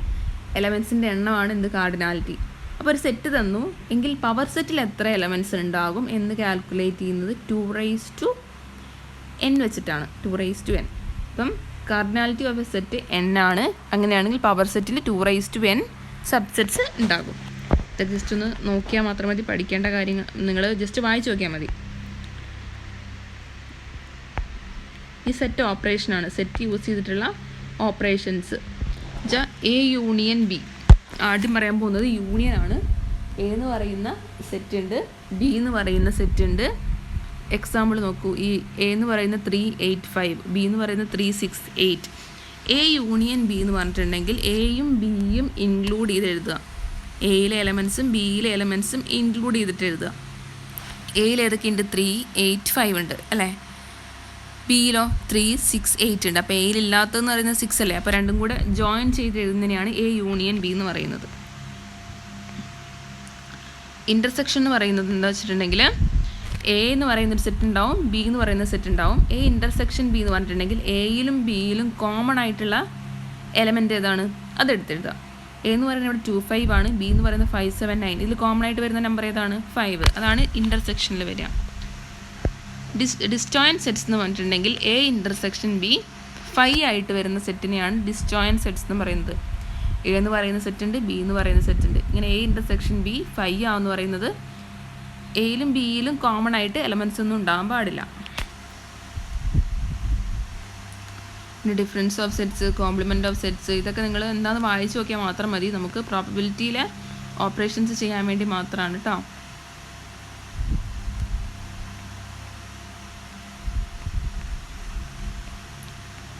എലമെൻറ്റ്സിൻ്റെ എണ്ണമാണ് എന്ത്? കാർഡിനാലിറ്റി. അപ്പോൾ ഒരു സെറ്റ് തന്നു എങ്കിൽ പവർ സെറ്റിൽ എത്ര എലമെൻറ്റ്സ് ഉണ്ടാകും എന്ന് കാൽക്കുലേറ്റ് ചെയ്യുന്നത് 2⁻n വെച്ചിട്ടാണ്. 2⁻n. അപ്പം cardinality of A set n ആണ്. അങ്ങനെയാണെങ്കിൽ പവർ സെറ്റിൽ 2⁻n സബ്സെറ്റ്സ് ഉണ്ടാകും. ഇത് ജസ്റ്റ് ഒന്ന് നോക്കിയാൽ മാത്രം മതി. പഠിക്കേണ്ട കാര്യങ്ങൾ നിങ്ങൾ ജസ്റ്റ് വായിച്ച് നോക്കിയാൽ മതി. ഈ സെറ്റ് ഓപ്പറേഷനാണ്. സെറ്റ് യൂസ് ചെയ്തിട്ടുള്ള ഓപ്പറേഷൻസ് വെച്ചാൽ എ യൂണിയൻ ബി. ആദ്യം പറയാൻ പോകുന്നത് യൂണിയൻ ആണ്. എ എന്ന് പറയുന്ന സെറ്റ് ഉണ്ട്, ബി എന്ന് പറയുന്ന സെറ്റ് ഉണ്ട്. എക്സാമ്പിൾ നോക്കൂ. ഈ എ എന്ന് പറയുന്ന 385, ബി എന്ന് പറയുന്ന 368. എ യൂണിയൻ ബി എന്ന് പറഞ്ഞിട്ടുണ്ടെങ്കിൽ എയും ബിയും ഇൻക്ലൂഡ് ചെയ്ത് എഴുതുക. എയിലെ എലമെൻസും ബിയിലെ എലമെൻസും ഇൻക്ലൂഡ് ചെയ്തിട്ട് എഴുതുക. എയിൽ ഏതൊക്കെയുണ്ട്? 385 ഉണ്ട് അല്ലേ? ബിയിലോ 368 ഉണ്ട്. അപ്പോൾ എയിലില്ലാത്തതെന്ന് പറയുന്നത് 6 അല്ലേ? അപ്പോൾ രണ്ടും കൂടെ ജോയിൻ ചെയ്ത് എഴുതുന്നതിനെയാണ് എ യൂണിയൻ ബി എന്ന് പറയുന്നത്. ഇൻ്റർസെക്ഷൻ എന്ന് പറയുന്നത് എന്താ വെച്ചിട്ടുണ്ടെങ്കിൽ എ എന്ന് പറയുന്നൊരു സെറ്റ് ഉണ്ടാവും, ബി എന്ന് പറയുന്ന സെറ്റ് ഉണ്ടാവും. എ ഇൻ്റർസെക്ഷൻ ബി എന്ന് പറഞ്ഞിട്ടുണ്ടെങ്കിൽ എയിലും ബിയിലും കോമൺ ആയിട്ടുള്ള എലമെൻറ്റ് ഏതാണ് അതെടുത്തെഴുതുക. എ എന്ന് പറയുന്നത് ഇവിടെ 25 ആണ്, ബി എന്ന് പറയുന്നത് 579. ഇതിൽ കോമൺ ആയിട്ട് വരുന്ന നമ്പർ ഏതാണ്? 5. അതാണ് ഇൻ്റർസെക്ഷനിൽ വരിക. ഡിസ്ജോയിൻറ്റ് സെറ്റ്സ് എന്ന് പറഞ്ഞിട്ടുണ്ടെങ്കിൽ എ ഇൻ്റർസെക്ഷൻ ബി 5 ആയിട്ട് വരുന്ന സെറ്റിനെയാണ് ഡിസ്ജോയിൻറ്റ് സെറ്റ്സ് എന്ന് പറയുന്നത്. എ എന്ന് പറയുന്ന സെറ്റ് ഉണ്ട്, ബി എന്ന് പറയുന്ന സെറ്റ് ഉണ്ട്. ഇങ്ങനെ എ ഇൻ്റർസെക്ഷൻ ബി 5 ആണെന്ന് പറയുന്നത് എയിലും ബിയിലും കോമൺ ആയിട്ട് എലമെൻറ്റ്സ് ഒന്നും ഉണ്ടാകാൻ പാടില്ല. പിന്നെ difference of sets, compliment of sets, ഇതൊക്കെ നിങ്ങൾ എന്താണെന്ന് വായിച്ച് നോക്കിയാൽ മാത്രം മതി. നമുക്ക് പ്രോബബിലിറ്റിയിലെ ഓപ്പറേഷൻസ് ചെയ്യാൻ വേണ്ടി മാത്രമാണ് കേട്ടോ.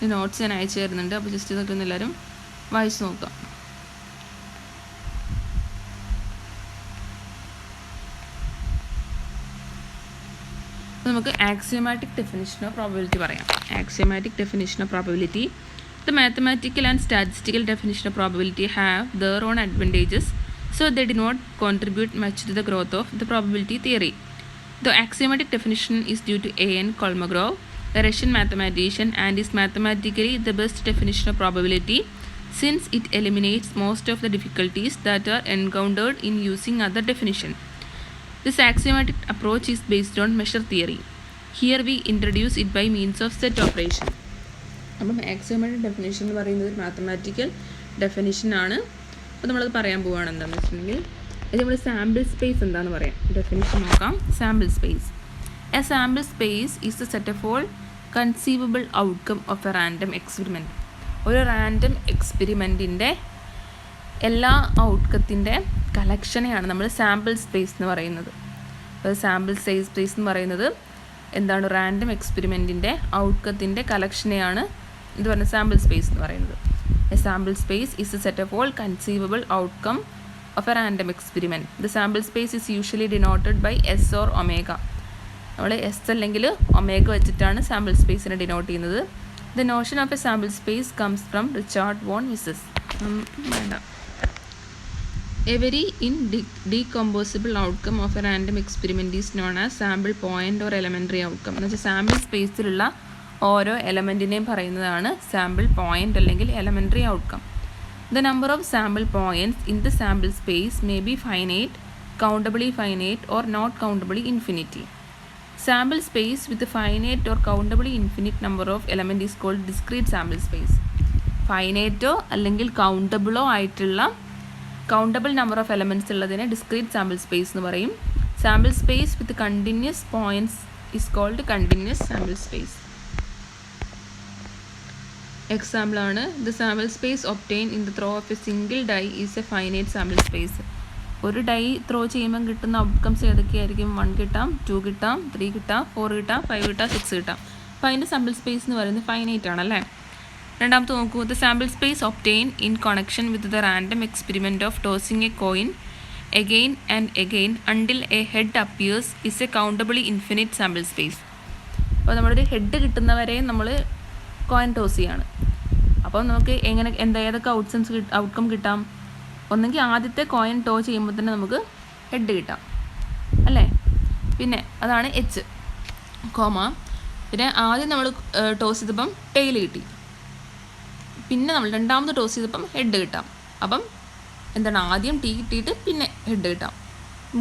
ഈ നോട്ട്സ് ഞാൻ അയച്ചു തരുന്നുണ്ട്. അപ്പോൾ ജസ്റ്റ് ഇതൊക്കെ ഒന്ന് എല്ലാവരും വായിച്ച് നോക്കാം. നമുക്ക് ആക്സിയോമാറ്റിക് ഡെഫിനിഷൻ ഓഫ് പ്രോബബിലിറ്റി പറയാം. Axiomatic definition of probability. The mathematical and statistical definition of probability have their own advantages, so they do not contribute much to the growth of the probability theory. The axiomatic definition is due to A.N. Kolmogorov, a Russian mathematician, and is mathematically the best definition of probability since it eliminates most of the difficulties that are encountered in using other definition. This axiomatic approach is based on measure theory. Here we introduce it by means of set operation. അപ്പം axiomatic definition എന്ന് പറയുന്നത് mathematical ഡെഫിനിഷനാണ്. അപ്പോൾ നമ്മളത് പറയാൻ പോവുകയാണ്. എന്താണെന്ന് വെച്ചിട്ടുണ്ടെങ്കിൽ ഇത് നമ്മൾ സാമ്പിൾ സ്പേസ് എന്താണെന്ന് പറയാം. ഡെഫിനിഷൻ നോക്കാം. Sample space. A sample space is the set of all conceivable outcome of a random experiment. ഒരു റാൻഡം എക്സ്പെരിമെൻറ്റിൻ്റെ എല്ലാ ഔട്ട്കത്തിൻ്റെ കളക്ഷനെയാണ് നമ്മൾ സാമ്പിൾ സ്പേസ് എന്ന് പറയുന്നത്. അപ്പോൾ സാമ്പിൾ സ്പേസ് എന്ന് പറയുന്നത് എന്താണ്? റാൻഡം എക്സ്പെരിമെൻറ്റിൻ്റെ ഔട്ട്കത്തിൻ്റെ കളക്ഷനെയാണ് ഇത് പറഞ്ഞ സാമ്പിൾ സ്പേസ് എന്ന് പറയുന്നത്. A sample space is a set of all conceivable outcome of a random experiment. The sample space is usually denoted by S or omega. നമ്മൾ എസ് അല്ലെങ്കിൽ ഒമേഗ വെച്ചിട്ടാണ് സാമ്പിൾ സ്പേസിനെ ഡിനോട്ട് ചെയ്യുന്നത്. The notion of a sample space comes from Richard von Mises. വേണ്ട. A very indecomposable outcome of a random experiment is known as sample point or elementary outcome. എന്ന് വെച്ചാൽ sample സ്പേസിലുള്ള ഓരോ എലമെൻറ്റിനെയും പറയുന്നതാണ് sample point അല്ലെങ്കിൽ elementary outcome. The number of sample points in the sample space may be finite, countably finite or not countably infinity. Sample space with a finite or countably infinite number of elements is called discrete sample space. ഫൈനൈറ്റോ അല്ലെങ്കിൽ കൗണ്ടബിളോ ആയിട്ടുള്ള countable number of elements ഉള്ളതിനെ discrete sample space എന്ന് പറയും. Sample space with continuous points is called continuous sample space. എക്സാമ്പിളാണ് the sample space obtain in the throw of a single die is a finite sample space. ഒരു die throw ചെയ്യുമ്പോൾ കിട്ടുന്ന outcomes ഏതൊക്കെയായിരിക്കും? 1 കിട്ടാം, 2 കിട്ടാം, 3 കിട്ടാം, 4 കിട്ടാം, 5 കിട്ടാം, 6 കിട്ടാം. അപ്പോൾ അതിൻ്റെ സാമ്പിൾ സ്പേസ് എന്ന് പറയുന്നത് ഫൈനൈറ്റ് ആണല്ലേ. രണ്ടാമത്തെ നോക്കൂ. The sample space obtain in connection with the random experiment of tossing a coin again and again until a head appears is a countably infinite sample space. അപ്പോൾ നമ്മളൊരു ഹെഡ് കിട്ടുന്നവരെയും നമ്മൾ coin toss ചെയ്യാണ്. അപ്പോൾ നമുക്ക് ഏതൊക്കെ ഔട്ട്കം കിട്ടാം? ഒന്നെങ്കിൽ ആദ്യത്തെ കോയിൻ ടോസ് ചെയ്യുമ്പോൾ തന്നെ നമുക്ക് ഹെഡ് കിട്ടാം അല്ലേ. പിന്നെ അതാണ് എച്ച് കോമ. പിന്നെ ആദ്യം നമ്മൾ ടോസ് ചെയ്തപ്പം ടെയിൽ കിട്ടി, പിന്നെ നമ്മൾ രണ്ടാമത് ടോസ് ചെയ്തപ്പം ഹെഡ് കിട്ടാം. അപ്പം എന്താണ്, ആദ്യം ടീ കിട്ടിയിട്ട് പിന്നെ ഹെഡ് കിട്ടാം.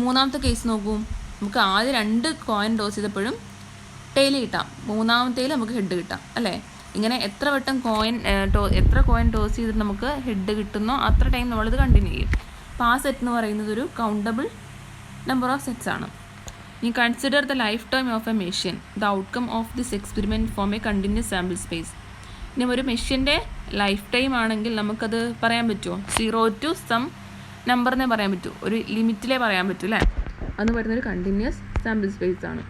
മൂന്നാമത്തെ കേസ് നോക്കൂ. നമുക്ക് ആദ്യം 2 കോയിൻ ടോസ് ചെയ്തപ്പോഴും ടെയിൽ കിട്ടാം, മൂന്നാമത്തേൽ നമുക്ക് ഹെഡ് കിട്ടാം അല്ലേ. ഇങ്ങനെ എത്ര കോയിൻ ടോസ് ചെയ്തിട്ട് നമുക്ക് ഹെഡ് കിട്ടുന്നോ അത്ര ടൈം നമ്മളിത് കണ്ടിന്യൂ ചെയ്യും. അപ്പോൾ ആ സെറ്റ് എന്ന് പറയുന്നത് ഒരു കൗണ്ടബിൾ നമ്പർ ഓഫ് സെറ്റ്സ് ആണ്. You consider the lifetime of a machine. The outcome of this experiment form a continuous sample space. ഇനി ഒരു മെഷീൻ്റെ ലൈഫ് ടൈം ആണെങ്കിൽ നമുക്കത് പറയാൻ പറ്റുമോ? 0 to some നമ്പറിനെ പറയാൻ പറ്റുമോ? ഒരു ലിമിറ്റിലേ പറയാൻ പറ്റൂ അല്ലേ. അതെന്ന് പറയുന്നൊരു കണ്ടിന്യൂസ് സാമ്പിൾ സ്പേസ് ആണ്.